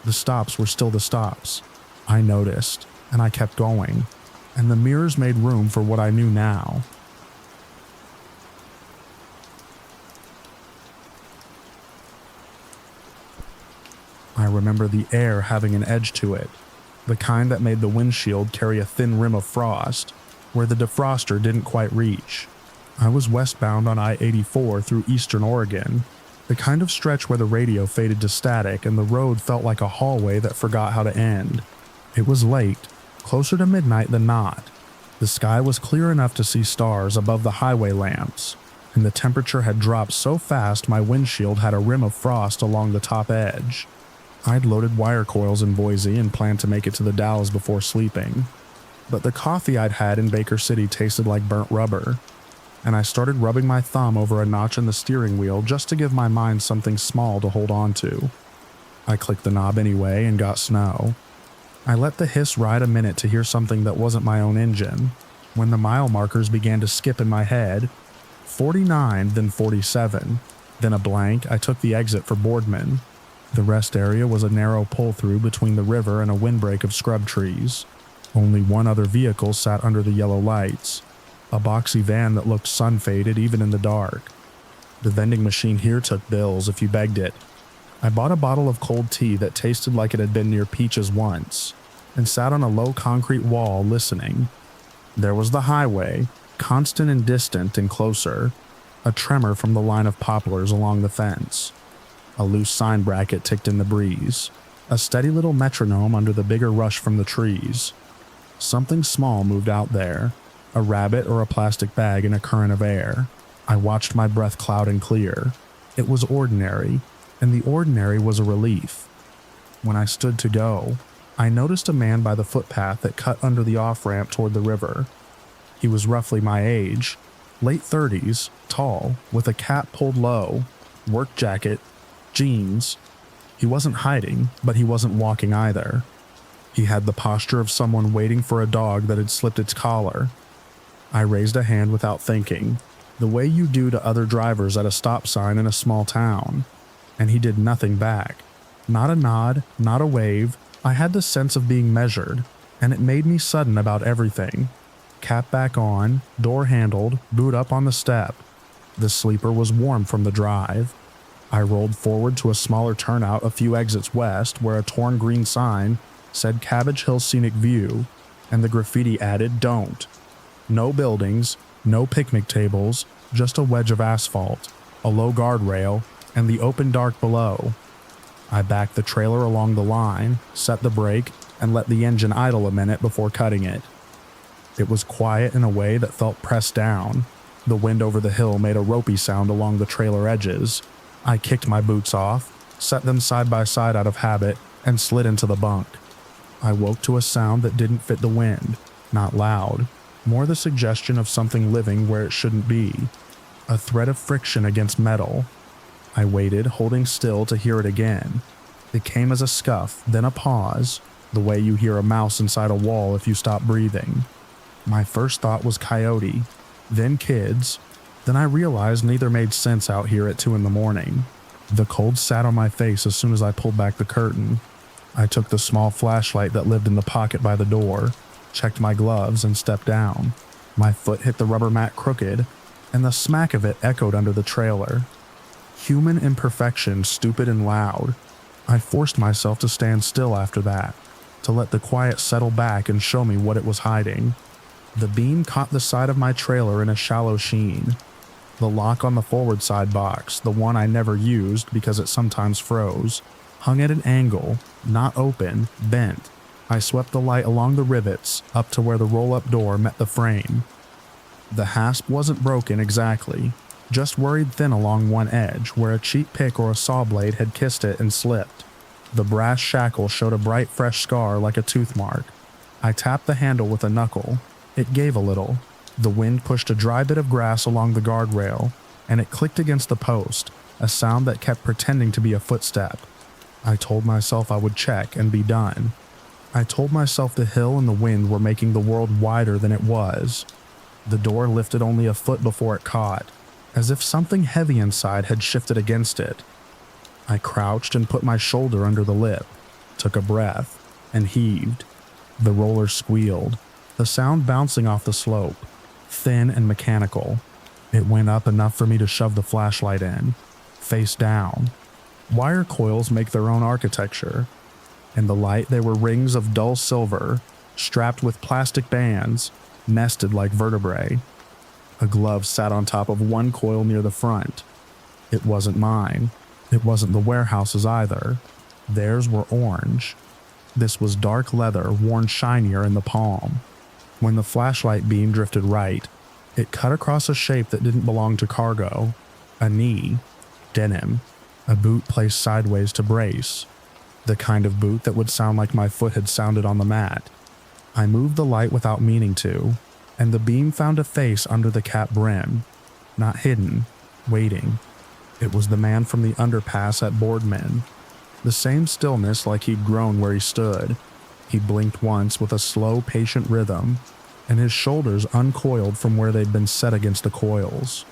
The stops were still the stops. I noticed, and I kept going, and the mirrors made room for what I knew now. I remember the air having an edge to it, the kind that made the windshield carry a thin rim of frost, where the defroster didn't quite reach. I was westbound on I-84 through eastern Oregon, the kind of stretch where the radio faded to static and the road felt like a hallway that forgot how to end. It was late, closer to midnight than not. The sky was clear enough to see stars above the highway lamps, and the temperature had dropped so fast my windshield had a rim of frost along the top edge. I'd loaded wire coils in Boise and planned to make it to the Dalles before sleeping, but the coffee I'd had in Baker City tasted like burnt rubber, and I started rubbing my thumb over a notch in the steering wheel just to give my mind something small to hold on to. I clicked the knob anyway and got snow. I let the hiss ride a minute to hear something that wasn't my own engine, when the mile markers began to skip in my head. 49, then 47, then a blank. I took the exit for Boardman. The rest area was a narrow pull-through between the river and a windbreak of scrub trees. Only one other vehicle sat under the yellow lights, a boxy van that looked sun-faded even in the dark. The vending machine here took bills if you begged it. I bought a bottle of cold tea that tasted like it had been near Peach's once, and sat on a low concrete wall listening. There was the highway, constant and distant and closer, a tremor from the line of poplars along the fence. A loose sign bracket ticked in the breeze, a steady little metronome under the bigger rush from the trees. Something small moved out there, a rabbit or a plastic bag in a current of air. I watched my breath cloud and clear. It was ordinary, and the ordinary was a relief. When I stood to go, I noticed a man by the footpath that cut under the off-ramp toward the river. He was roughly my age, late 30s, tall, with a cap pulled low, work jacket, jeans. He wasn't hiding, but he wasn't walking either. He had the posture of someone waiting for a dog that had slipped its collar. I raised a hand without thinking, the way you do to other drivers at a stop sign in a small town, and he did nothing back. Not a nod, not a wave. I had the sense of being measured, and it made me sudden about everything. Cap back on, door handled, boot up on the step. The sleeper was warm from the drive. I rolled forward to a smaller turnout a few exits west where a torn green sign said Cabbage Hill Scenic View, and the graffiti added "Don't." No buildings, no picnic tables, just a wedge of asphalt, a low guardrail, and the open dark below. I backed the trailer along the line, set the brake, and let the engine idle a minute before cutting it. It was quiet in a way that felt pressed down. The wind over the hill made a ropey sound along the trailer edges. I kicked my boots off, set them side by side out of habit, and slid into the bunk. I woke to a sound that didn't fit the wind, not loud, more the suggestion of something living where it shouldn't be, a thread of friction against metal. I waited, holding still to hear it again. It came as a scuff, then a pause, the way you hear a mouse inside a wall if you stop breathing. My first thought was coyote, then kids. Then I realized neither made sense out here at 2 a.m. The cold sat on my face as soon as I pulled back the curtain. I took the small flashlight that lived in the pocket by the door, checked my gloves, and stepped down. My foot hit the rubber mat crooked, and the smack of it echoed under the trailer. Human imperfection, stupid and loud. I forced myself to stand still after that, to let the quiet settle back and show me what it was hiding. The beam caught the side of my trailer in a shallow sheen. The lock on the forward side box, the one I never used because it sometimes froze, hung at an angle, not open, bent. I swept the light along the rivets up to where the roll-up door met the frame. The hasp wasn't broken exactly, just worried thin along one edge where a cheap pick or a saw blade had kissed it and slipped. The brass shackle showed a bright fresh scar like a tooth mark. I tapped the handle with a knuckle. It gave a little. The wind pushed a dry bit of grass along the guardrail, and it clicked against the post, a sound that kept pretending to be a footstep. I told myself I would check and be done. I told myself the hill and the wind were making the world wider than it was. The door lifted only a foot before it caught, as if something heavy inside had shifted against it. I crouched and put my shoulder under the lip, took a breath, and heaved. The roller squealed, the sound bouncing off the slope, thin and mechanical. It went up enough for me to shove the flashlight in, face down. Wire coils make their own architecture. In the light, they were rings of dull silver, strapped with plastic bands, nested like vertebrae. A glove sat on top of one coil near the front. It wasn't mine. It wasn't the warehouse's either. Theirs were orange. This was dark leather worn shinier in the palm. When the flashlight beam drifted right, it cut across a shape that didn't belong to cargo. A knee. Denim. A boot placed sideways to brace. The kind of boot that would sound like my foot had sounded on the mat. I moved the light without meaning to, and the beam found a face under the cap brim. Not hidden. Waiting. It was the man from the underpass at Boardman. The same stillness like he'd grown where he stood. He blinked once with a slow, patient rhythm, and his shoulders uncoiled from where they'd been set against the coils.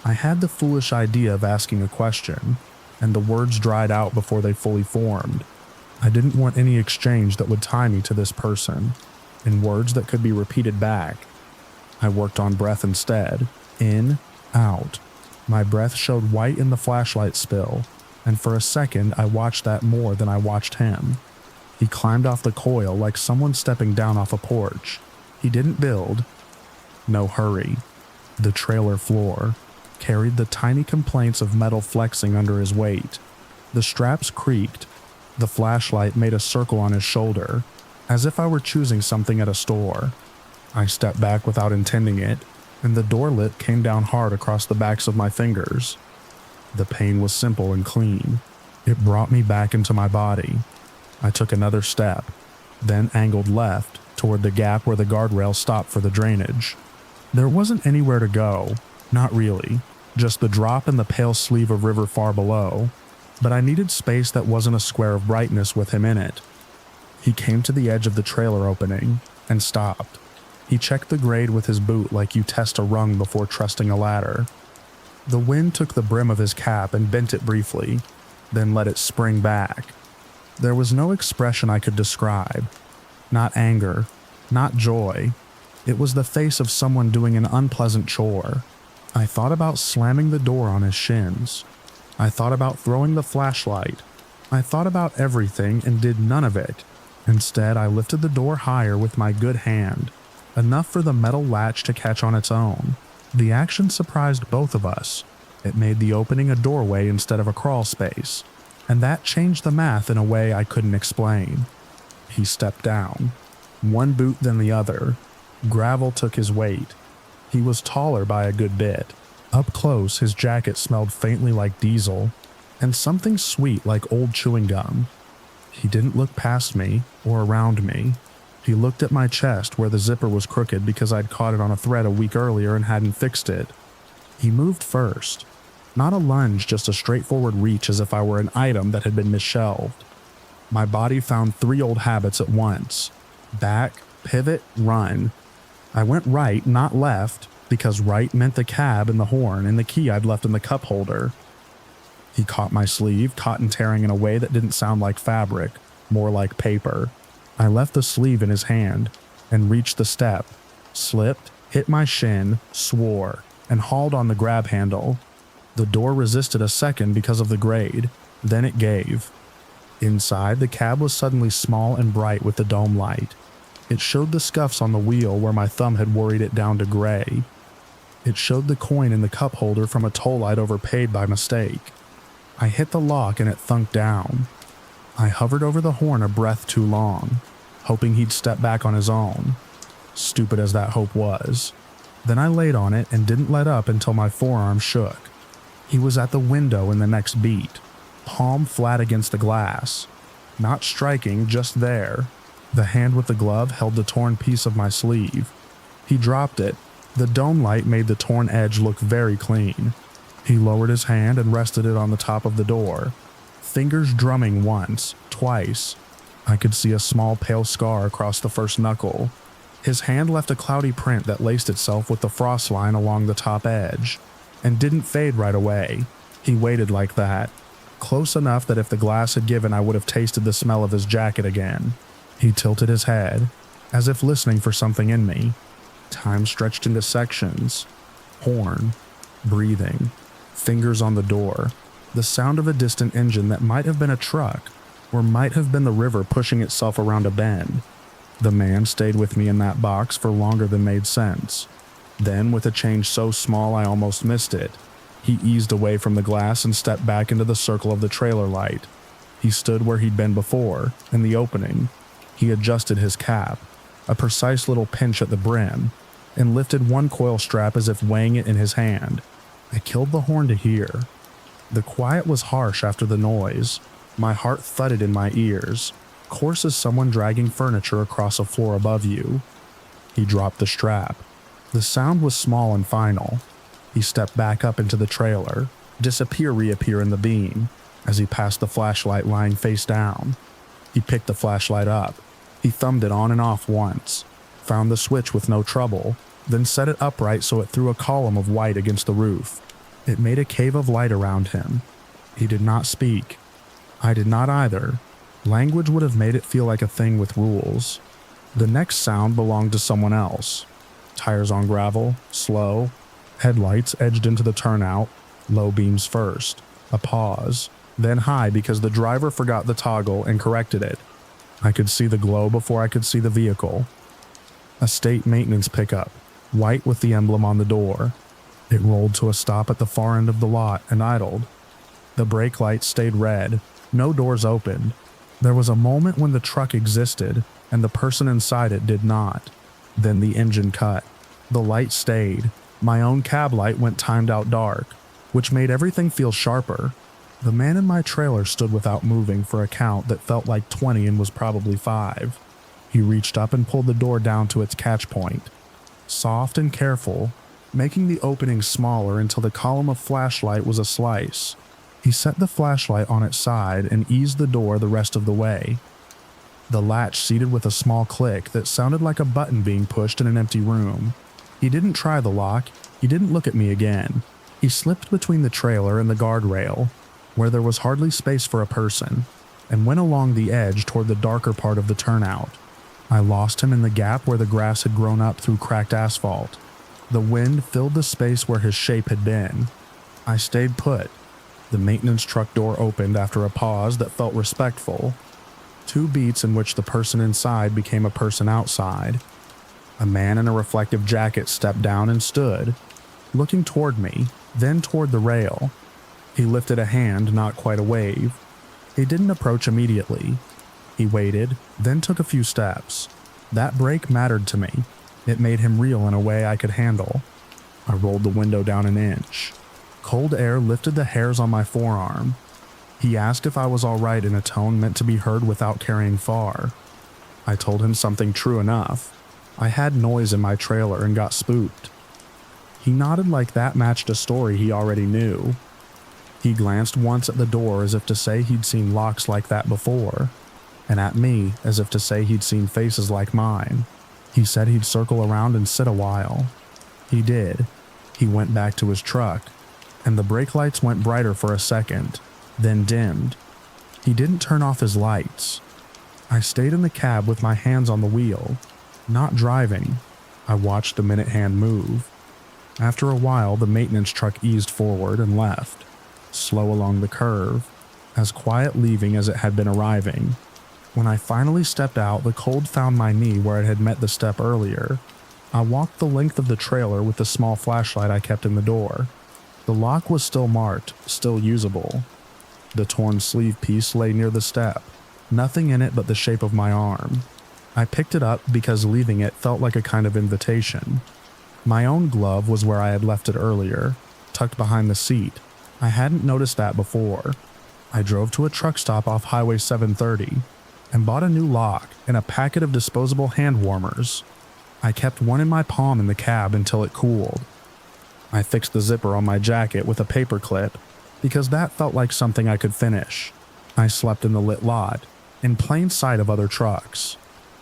I had the foolish idea of asking a question, and the words dried out before they fully formed. I didn't want any exchange that would tie me to this person, in words that could be repeated back. I worked on breath instead. In, out. My breath showed white in the flashlight spill, and for a second I watched that more than I watched him. He climbed off the coil like someone stepping down off a porch. He didn't build. No hurry. The trailer floor carried the tiny complaints of metal flexing under his weight. The straps creaked. The flashlight made a circle on his shoulder, as if I were choosing something at a store. I stepped back without intending it, and the door lid came down hard across the backs of my fingers. The pain was simple and clean. It brought me back into my body. I took another step, then angled left toward the gap where the guardrail stopped for the drainage. There wasn't anywhere to go, not really, just the drop and the pale sleeve of river far below, but I needed space that wasn't a square of brightness with him in it. He came to the edge of the trailer opening and stopped. He checked the grade with his boot like you test a rung before trusting a ladder. The wind took the brim of his cap and bent it briefly, then let it spring back. There was no expression I could describe. Not anger, not joy. It was the face of someone doing an unpleasant chore. I thought about slamming the door on his shins. I thought about throwing the flashlight. I thought about everything and did none of it. Instead, I lifted the door higher with my good hand, enough for the metal latch to catch on its own. The action surprised both of us. It made the opening a doorway instead of a crawl space, and that changed the math in a way I couldn't explain. He stepped down, one boot then the other. Gravel took his weight. He was taller by a good bit. Up close, his jacket smelled faintly like diesel, and something sweet like old chewing gum. He didn't look past me or around me. He looked at my chest where the zipper was crooked because I'd caught it on a thread a week earlier and hadn't fixed it. He moved first. Not a lunge, just a straightforward reach as if I were an item that had been misshelved. My body found 3 old habits at once. Back, pivot, run. I went right, not left, because right meant the cab and the horn and the key I'd left in the cup holder. He caught my sleeve, cotton tearing in a way that didn't sound like fabric, more like paper. I left the sleeve in his hand and reached the step, slipped, hit my shin, swore, and hauled on the grab handle. The door resisted a second because of the grade, then it gave. Inside, the cab was suddenly small and bright with the dome light. It showed the scuffs on the wheel where my thumb had worried it down to gray. It showed the coin in the cup holder from a toll I'd overpaid by mistake. I hit the lock and it thunked down. I hovered over the horn a breath too long, hoping he'd step back on his own. Stupid as that hope was. Then I laid on it and didn't let up until my forearm shook. He was at the window in the next beat, palm flat against the glass. Not striking, just there. The hand with the glove held the torn piece of my sleeve. He dropped it. The dome light made the torn edge look very clean. He lowered his hand and rested it on the top of the door. Fingers drumming once, twice. I could see a small pale scar across the first knuckle. His hand left a cloudy print that laced itself with the frost line along the top edge, and didn't fade right away. He waited like that, close enough that if the glass had given I would have tasted the smell of his jacket again. He tilted his head, as if listening for something in me. Time stretched into sections. Horn. Breathing. Fingers on the door. The sound of a distant engine that might have been a truck, or might have been the river pushing itself around a bend. The man stayed with me in that box for longer than made sense. Then, with a change so small I almost missed it, he eased away from the glass and stepped back into the circle of the trailer light. He stood where he'd been before, in the opening. He adjusted his cap, a precise little pinch at the brim, and lifted one coil strap as if weighing it in his hand. I killed the horn to hear. The quiet was harsh after the noise. My heart thudded in my ears, coarse as someone dragging furniture across a floor above you. He dropped the strap. The sound was small and final. He stepped back up into the trailer, disappear, reappear in the beam, as he passed the flashlight lying face down. He picked the flashlight up. He thumbed it on and off once, found the switch with no trouble, then set it upright so it threw a column of white against the roof. It made a cave of light around him. He did not speak. I did not either. Language would have made it feel like a thing with rules. The next sound belonged to someone else. Tires on gravel, slow. Headlights edged into the turnout, low beams first. A pause, then high because the driver forgot the toggle and corrected it. I could see the glow before I could see the vehicle. A state maintenance pickup, white with the emblem on the door. It rolled to a stop at the far end of the lot and idled. The brake lights stayed red, no doors opened. There was a moment when the truck existed and the person inside it did not. Then the engine cut. The light stayed. My own cab light went timed out dark, which made everything feel sharper. The man in my trailer stood without moving for a count that felt like 20 and was probably 5. He reached up and pulled the door down to its catch point. Soft and careful, making the opening smaller until the column of flashlight was a slice. He set the flashlight on its side and eased the door the rest of the way. The latch seated with a small click that sounded like a button being pushed in an empty room. He didn't try the lock. He didn't look at me again. He slipped between the trailer and the guardrail, where there was hardly space for a person, and went along the edge toward the darker part of the turnout. I lost him in the gap where the grass had grown up through cracked asphalt. The wind filled the space where his shape had been. I stayed put. The maintenance truck door opened after a pause that felt respectful. 2 beats in which the person inside became a person outside. A man in a reflective jacket stepped down and stood, looking toward me, then toward the rail. He lifted a hand, not quite a wave. He didn't approach immediately. He waited, then took a few steps. That break mattered to me. It made him real in a way I could handle. I rolled the window down an inch. Cold air lifted the hairs on my forearm. He asked if I was all right in a tone meant to be heard without carrying far. I told him something true enough. I had noise in my trailer and got spooked. He nodded like that matched a story he already knew. He glanced once at the door as if to say he'd seen locks like that before, and at me as if to say he'd seen faces like mine. He said he'd circle around and sit a while. He did. He went back to his truck, and the brake lights went brighter for a second, then dimmed. He didn't turn off his lights. I stayed in the cab with my hands on the wheel, not driving. I watched the minute hand move. After a while, the maintenance truck eased forward and left, slow along the curve, as quiet leaving as it had been arriving. When I finally stepped out, the cold found my knee where it had met the step earlier. I walked the length of the trailer with the small flashlight I kept in the door. The lock was still marked, still usable. The torn sleeve piece lay near the step, nothing in it but the shape of my arm. I picked it up because leaving it felt like a kind of invitation. My own glove was where I had left it earlier, tucked behind the seat. I hadn't noticed that before. I drove to a truck stop off Highway 730 and bought a new lock and a packet of disposable hand warmers. I kept one in my palm in the cab until it cooled. I fixed the zipper on my jacket with a paper clip because that felt like something I could finish. I slept in the lit lot, in plain sight of other trucks.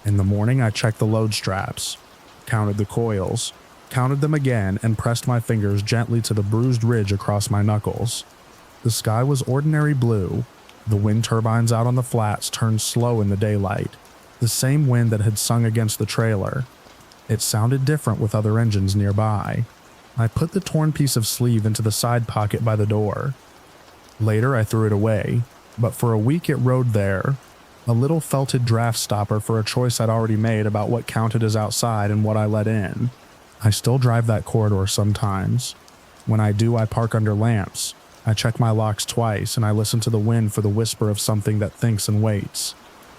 In the morning, I checked the load straps, counted the coils, counted them again, and pressed my fingers gently to the bruised ridge across my knuckles. The sky was ordinary blue. The wind turbines out on the flats turned slow in the daylight, the same wind that had sung against the trailer. It sounded different with other engines nearby. I put the torn piece of sleeve into the side pocket by the door. Later, I threw it away, but for a week it rode there, a little felted draft stopper for a choice I'd already made about what counted as outside and what I let in. I still drive that corridor sometimes. When I do, I park under lamps. I check my locks twice, and I listen to the wind for the whisper of something that thinks and waits.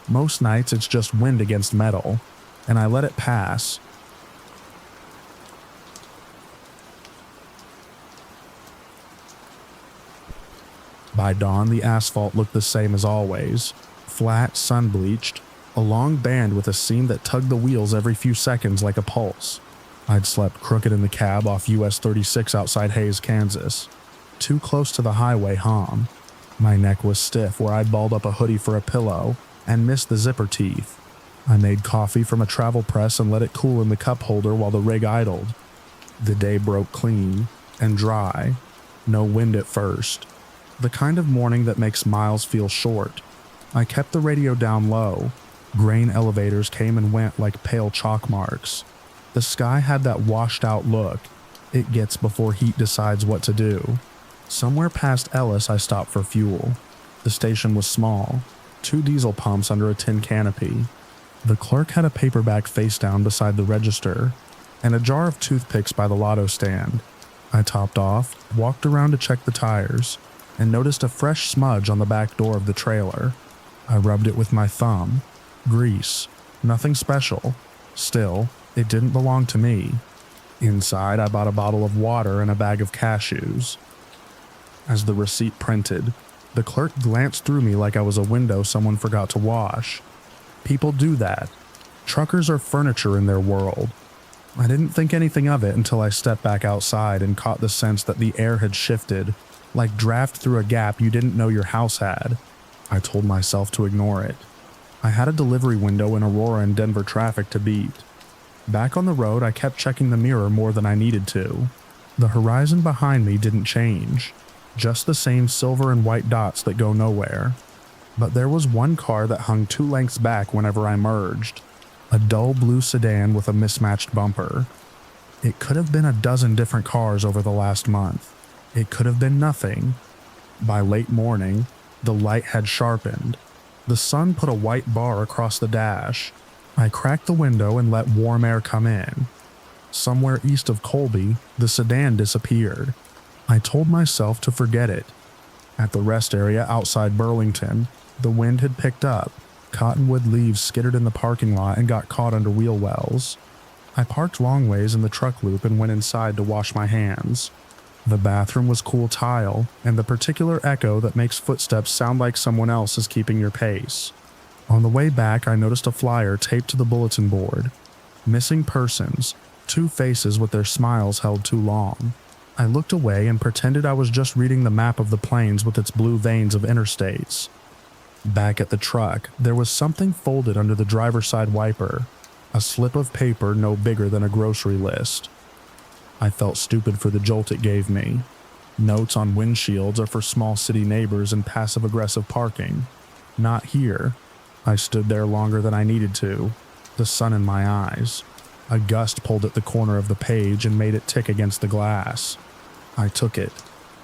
Most nights it's just wind against metal, and I let it pass. By dawn, the asphalt looked the same as always. Flat, sun-bleached, a long band with a seam that tugged the wheels every few seconds like a pulse. I'd slept crooked in the cab off US 36 outside Hays, Kansas. Too close to the highway hum. My neck was stiff where I'd balled up a hoodie for a pillow and missed the zipper teeth. I made coffee from a travel press and let it cool in the cup holder while the rig idled. The day broke clean and dry. No wind at first. The kind of morning that makes miles feel short. I kept the radio down low. Grain elevators came and went like pale chalk marks. The sky had that washed out look it gets before heat decides what to do. Somewhere past Ellis, I stopped for fuel. The station was small, 2 diesel pumps under a tin canopy. The clerk had a paperback face down beside the register, and a jar of toothpicks by the lotto stand. I topped off, walked around to check the tires, and noticed a fresh smudge on the back door of the trailer. I rubbed it with my thumb. Grease. Nothing special. Still, it didn't belong to me. Inside, I bought a bottle of water and a bag of cashews. As the receipt printed, the clerk glanced through me like I was a window someone forgot to wash. People do that. Truckers are furniture in their world. I didn't think anything of it until I stepped back outside and caught the sense that the air had shifted, like draft through a gap you didn't know your house had. I told myself to ignore it. I had a delivery window in Aurora and Denver traffic to beat. Back on the road, I kept checking the mirror more than I needed to. The horizon behind me didn't change. Just the same silver and white dots that go nowhere. But there was one car that hung 2 lengths back whenever I merged. A dull blue sedan with a mismatched bumper. It could have been a dozen different cars over the last month. It could have been nothing. By late morning, the light had sharpened. The sun put a white bar across the dash. I cracked the window and let warm air come in. Somewhere east of Colby, the sedan disappeared. I told myself to forget it. At the rest area outside Burlington, the wind had picked up. Cottonwood leaves skittered in the parking lot and got caught under wheel wells. I parked long ways in the truck loop and went inside to wash my hands. The bathroom was cool tile, and the particular echo that makes footsteps sound like someone else is keeping your pace. On the way back, I noticed a flyer taped to the bulletin board. Missing persons, 2 faces with their smiles held too long. I looked away and pretended I was just reading the map of the plains with its blue veins of interstates. Back at the truck, there was something folded under the driver's side wiper, a slip of paper no bigger than a grocery list. I felt stupid for the jolt it gave me. Notes on windshields are for small city neighbors and passive-aggressive parking. Not here. I stood there longer than I needed to, the sun in my eyes. A gust pulled at the corner of the page and made it tick against the glass. I took it.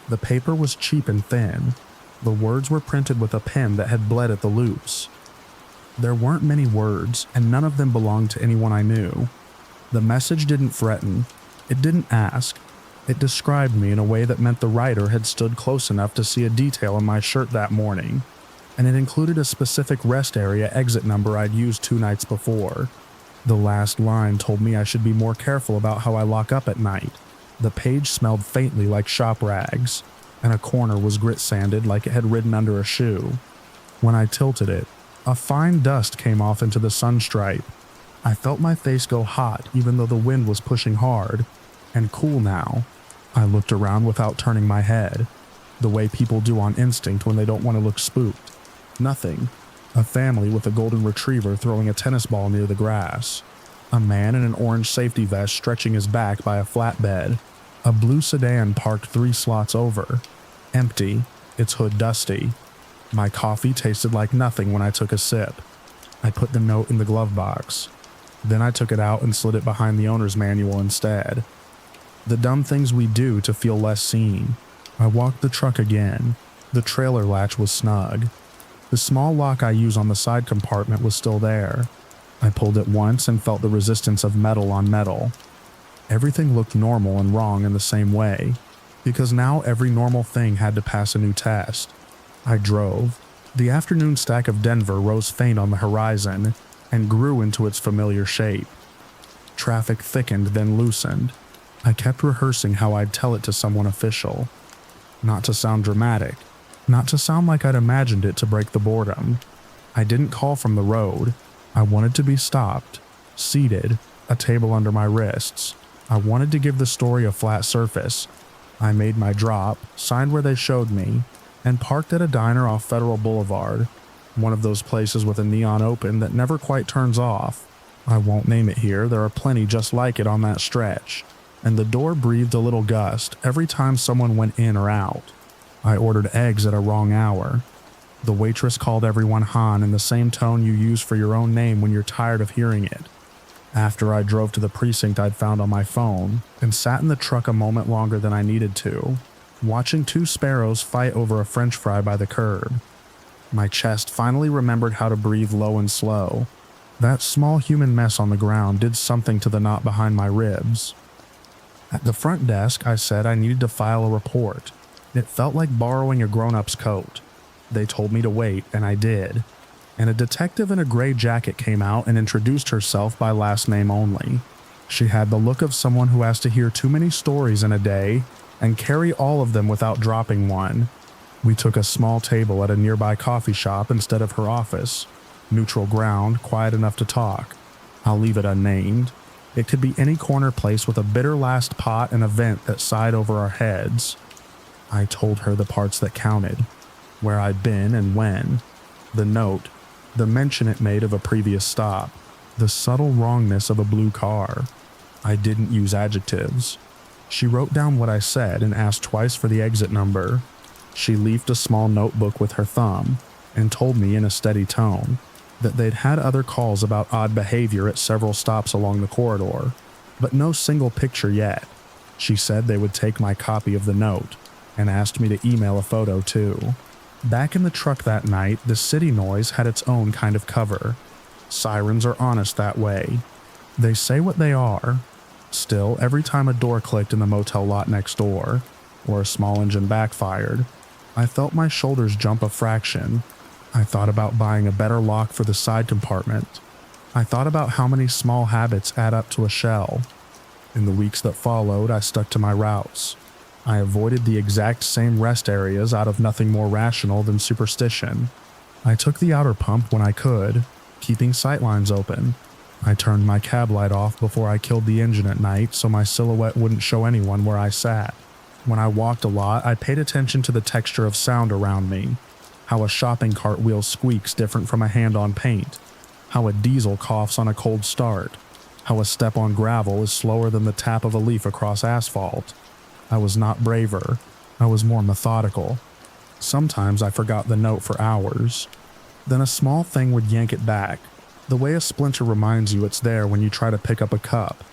The paper was cheap and thin. The words were printed with a pen that had bled at the loops. There weren't many words, and none of them belonged to anyone I knew. The message didn't threaten. It didn't ask. It described me in a way that meant the writer had stood close enough to see a detail in my shirt that morning, and it included a specific rest area exit number I'd used 2 nights before. The last line told me I should be more careful about how I lock up at night. The page smelled faintly like shop rags, and a corner was grit-sanded like it had ridden under a shoe. When I tilted it, a fine dust came off into the sunstripe. I felt my face go hot even though the wind was pushing hard, and cool now. I looked around without turning my head, the way people do on instinct when they don't want to look spooked. Nothing. A family with a golden retriever throwing a tennis ball near the grass. A man in an orange safety vest stretching his back by a flatbed. A blue sedan parked 3 slots over. Empty, its hood dusty. My coffee tasted like nothing when I took a sip. I put the note in the glove box. Then I took it out and slid it behind the owner's manual instead. The dumb things we do to feel less seen. I walked the truck again. The trailer latch was snug. The small lock I use on the side compartment was still there. I pulled it once and felt the resistance of metal on metal. Everything looked normal and wrong in the same way, because now every normal thing had to pass a new test. I drove. The afternoon stack of Denver rose faint on the horizon and grew into its familiar shape. Traffic thickened, then loosened. I kept rehearsing how I'd tell it to someone official. Not to sound dramatic. Not to sound like I'd imagined it to break the boredom. I didn't call from the road. I wanted to be stopped, seated, a table under my wrists. I wanted to give the story a flat surface. I made my drop, signed where they showed me, and parked at a diner off Federal Boulevard, one of those places with a neon open that never quite turns off. I won't name it here, there are plenty just like it on that stretch, and the door breathed a little gust every time someone went in or out. I ordered eggs at a wrong hour. The waitress called everyone Han in the same tone you use for your own name when you're tired of hearing it. After I drove to the precinct I'd found on my phone and sat in the truck a moment longer than I needed to, watching 2 sparrows fight over a French fry by the curb. My chest finally remembered how to breathe low and slow. That small human mess on the ground did something to the knot behind my ribs. At the front desk, I said I needed to file a report. It felt like borrowing a grown-up's coat. They told me to wait, and I did. And a detective in a gray jacket came out and introduced herself by last name only. She had the look of someone who has to hear too many stories in a day and carry all of them without dropping one. We took a small table at a nearby coffee shop instead of her office. Neutral ground, quiet enough to talk. I'll leave it unnamed. It could be any corner place with a bitter last pot and a vent that sighed over our heads. I told her the parts that counted, where I'd been and when, the note, the mention it made of a previous stop, the subtle wrongness of a blue car. I didn't use adjectives. She wrote down what I said and asked twice for the exit number. She leafed a small notebook with her thumb and told me in a steady tone that they'd had other calls about odd behavior at several stops along the corridor, but no single picture yet. She said they would take my copy of the note and asked me to email a photo too. Back in the truck that night, the city noise had its own kind of cover. Sirens are honest that way. They say what they are. Still, every time a door clicked in the motel lot next door, or a small engine backfired, I felt my shoulders jump a fraction. I thought about buying a better lock for the side compartment. I thought about how many small habits add up to a shell. In the weeks that followed, I stuck to my routes. I avoided the exact same rest areas out of nothing more rational than superstition. I took the outer pump when I could, keeping sightlines open. I turned my cab light off before I killed the engine at night so my silhouette wouldn't show anyone where I sat. When I walked a lot, I paid attention to the texture of sound around me, how a shopping cart wheel squeaks different from a hand on paint, how a diesel coughs on a cold start, how a step on gravel is slower than the tap of a leaf across asphalt. I was not braver. I was more methodical. Sometimes I forgot the note for hours. Then a small thing would yank it back, the way a splinter reminds you it's there when you try to pick up a cup.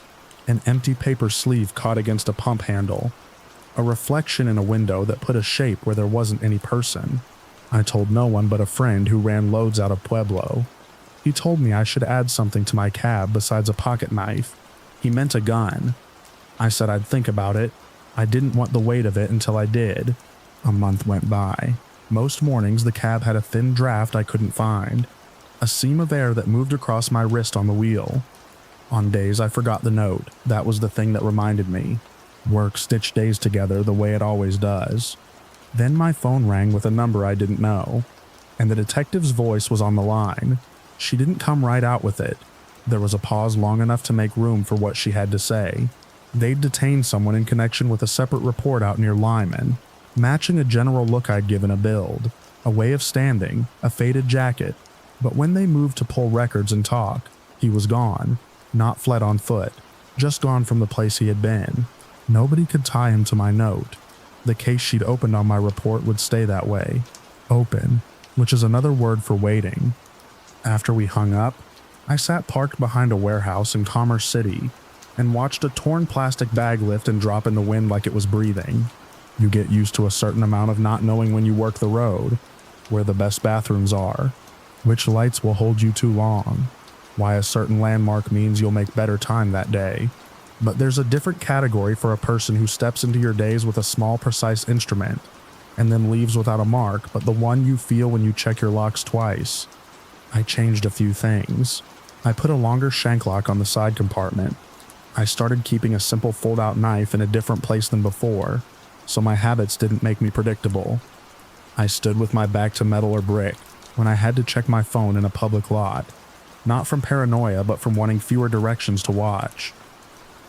An empty paper sleeve caught against a pump handle. A reflection in a window that put a shape where there wasn't any person. I told no one but a friend who ran loads out of Pueblo. He told me I should add something to my cab besides a pocket knife. He meant a gun. I said I'd think about it. I didn't want the weight of it until I did. A month went by. Most mornings the cab had a thin draft I couldn't find, a seam of air that moved across my wrist on the wheel. On days I forgot the note, that was the thing that reminded me. Work stitched days together the way it always does. Then my phone rang with a number I didn't know, and the detective's voice was on the line. She didn't come right out with it. There was a pause long enough to make room for what she had to say. They'd detained someone in connection with a separate report out near Lyman, matching a general look I'd given a build, a way of standing, a faded jacket. But when they moved to pull records and talk, he was gone, not fled on foot, just gone from the place he had been. Nobody could tie him to my note. The case she'd opened on my report would stay that way. Open, which is another word for waiting. After we hung up, I sat parked behind a warehouse in Commerce City and watched a torn plastic bag lift and drop in the wind like it was breathing. You get used to a certain amount of not knowing when you work the road, where the best bathrooms are, which lights will hold you too long, why a certain landmark means you'll make better time that day. But there's a different category for a person who steps into your days with a small, precise instrument, and then leaves without a mark, but the one you feel when you check your locks twice. I changed a few things. I put a longer shank lock on the side compartment. I started keeping a simple fold-out knife in a different place than before, so my habits didn't make me predictable. I stood with my back to metal or brick when I had to check my phone in a public lot, not from paranoia but from wanting fewer directions to watch.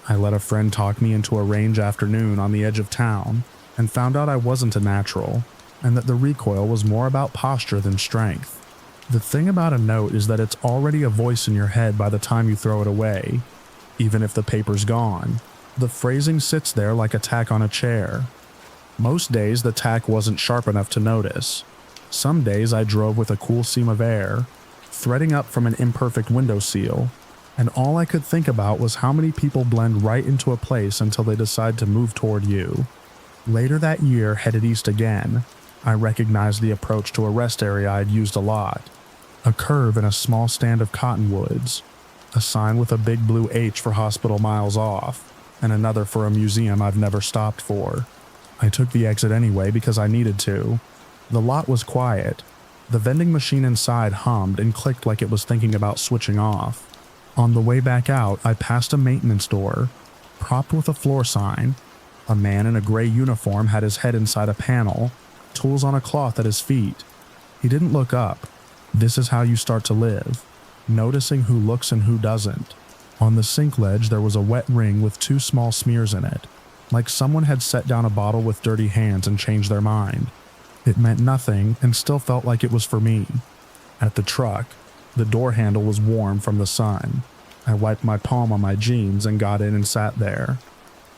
I let a friend talk me into a range afternoon on the edge of town and found out I wasn't a natural, and that the recoil was more about posture than strength. The thing about a note is that it's already a voice in your head by the time you throw it away. Even if the paper's gone, the phrasing sits there like a tack on a chair. Most days the tack wasn't sharp enough to notice. Some days I drove with a cool seam of air, threading up from an imperfect window seal, and all I could think about was how many people blend right into a place until they decide to move toward you. Later that year, headed east again, I recognized the approach to a rest area I'd used a lot. A curve in a small stand of cottonwoods, a sign with a big blue H for hospital miles off, and another for a museum I've never stopped for. I took the exit anyway because I needed to. The lot was quiet. The vending machine inside hummed and clicked like it was thinking about switching off. On the way back out, I passed a maintenance door, propped with a floor sign. A man in a gray uniform had his head inside a panel, tools on a cloth at his feet. He didn't look up. This is how you start to live, noticing who looks and who doesn't. On the sink ledge there was a wet ring with 2 small smears in it, like someone had set down a bottle with dirty hands and changed their mind. It meant nothing and still felt like it was for me. At the truck, the door handle was warm from the sun. I wiped my palm on my jeans and got in and sat there.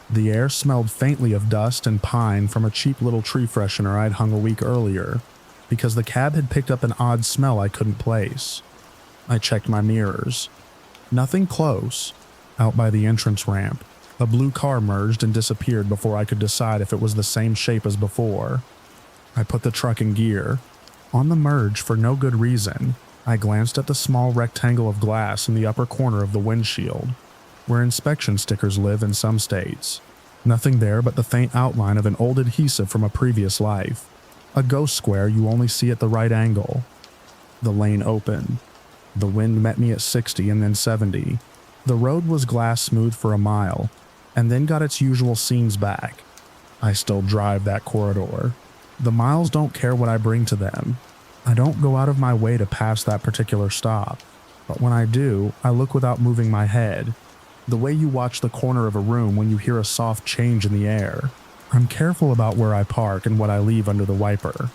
The air smelled faintly of dust and pine from a cheap little tree freshener I'd hung a week earlier, because the cab had picked up an odd smell I couldn't place. I checked my mirrors. Nothing close. Out by the entrance ramp, a blue car merged and disappeared before I could decide if it was the same shape as before. I put the truck in gear. On the merge, for no good reason, I glanced at the small rectangle of glass in the upper corner of the windshield, where inspection stickers live in some states. Nothing there but the faint outline of an old adhesive from a previous life. A ghost square you only see at the right angle. The lane opened. The wind met me at 60 and then 70. The road was glass smooth for a mile, and then got its usual seams back. I still drive that corridor. The miles don't care what I bring to them. I don't go out of my way to pass that particular stop, but when I do, I look without moving my head. The way you watch the corner of a room when you hear a soft change in the air. I'm careful about where I park and what I leave under the wiper.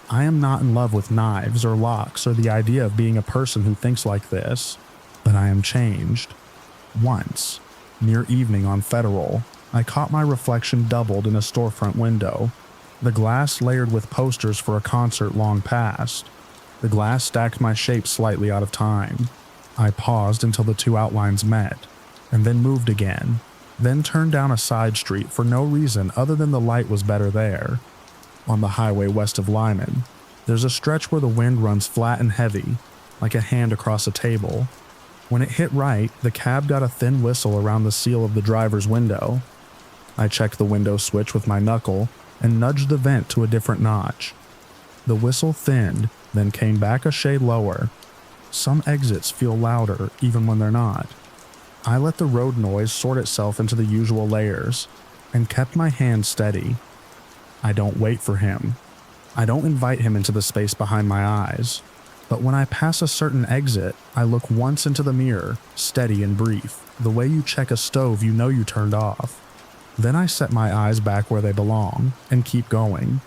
I am not in love with knives or locks or the idea of being a person who thinks like this, but I am changed. Once, near evening on Federal, I caught my reflection doubled in a storefront window, the glass layered with posters for a concert long past. The glass stacked my shape slightly out of time. I paused until the 2 outlines met, and then moved again, then turned down a side street for no reason other than the light was better there. On the highway west of Lyman, there's a stretch where the wind runs flat and heavy, like a hand across a table. When it hit right, the cab got a thin whistle around the seal of the driver's window. I checked the window switch with my knuckle and nudged the vent to a different notch. The whistle thinned, then came back a shade lower. Some exits feel louder even when they're not. I let the road noise sort itself into the usual layers and kept my hand steady. I don't wait for him. I don't invite him into the space behind my eyes. But when I pass a certain exit, I look once into the mirror, steady and brief, the way you check a stove you know you turned off. Then I set my eyes back where they belong and keep going.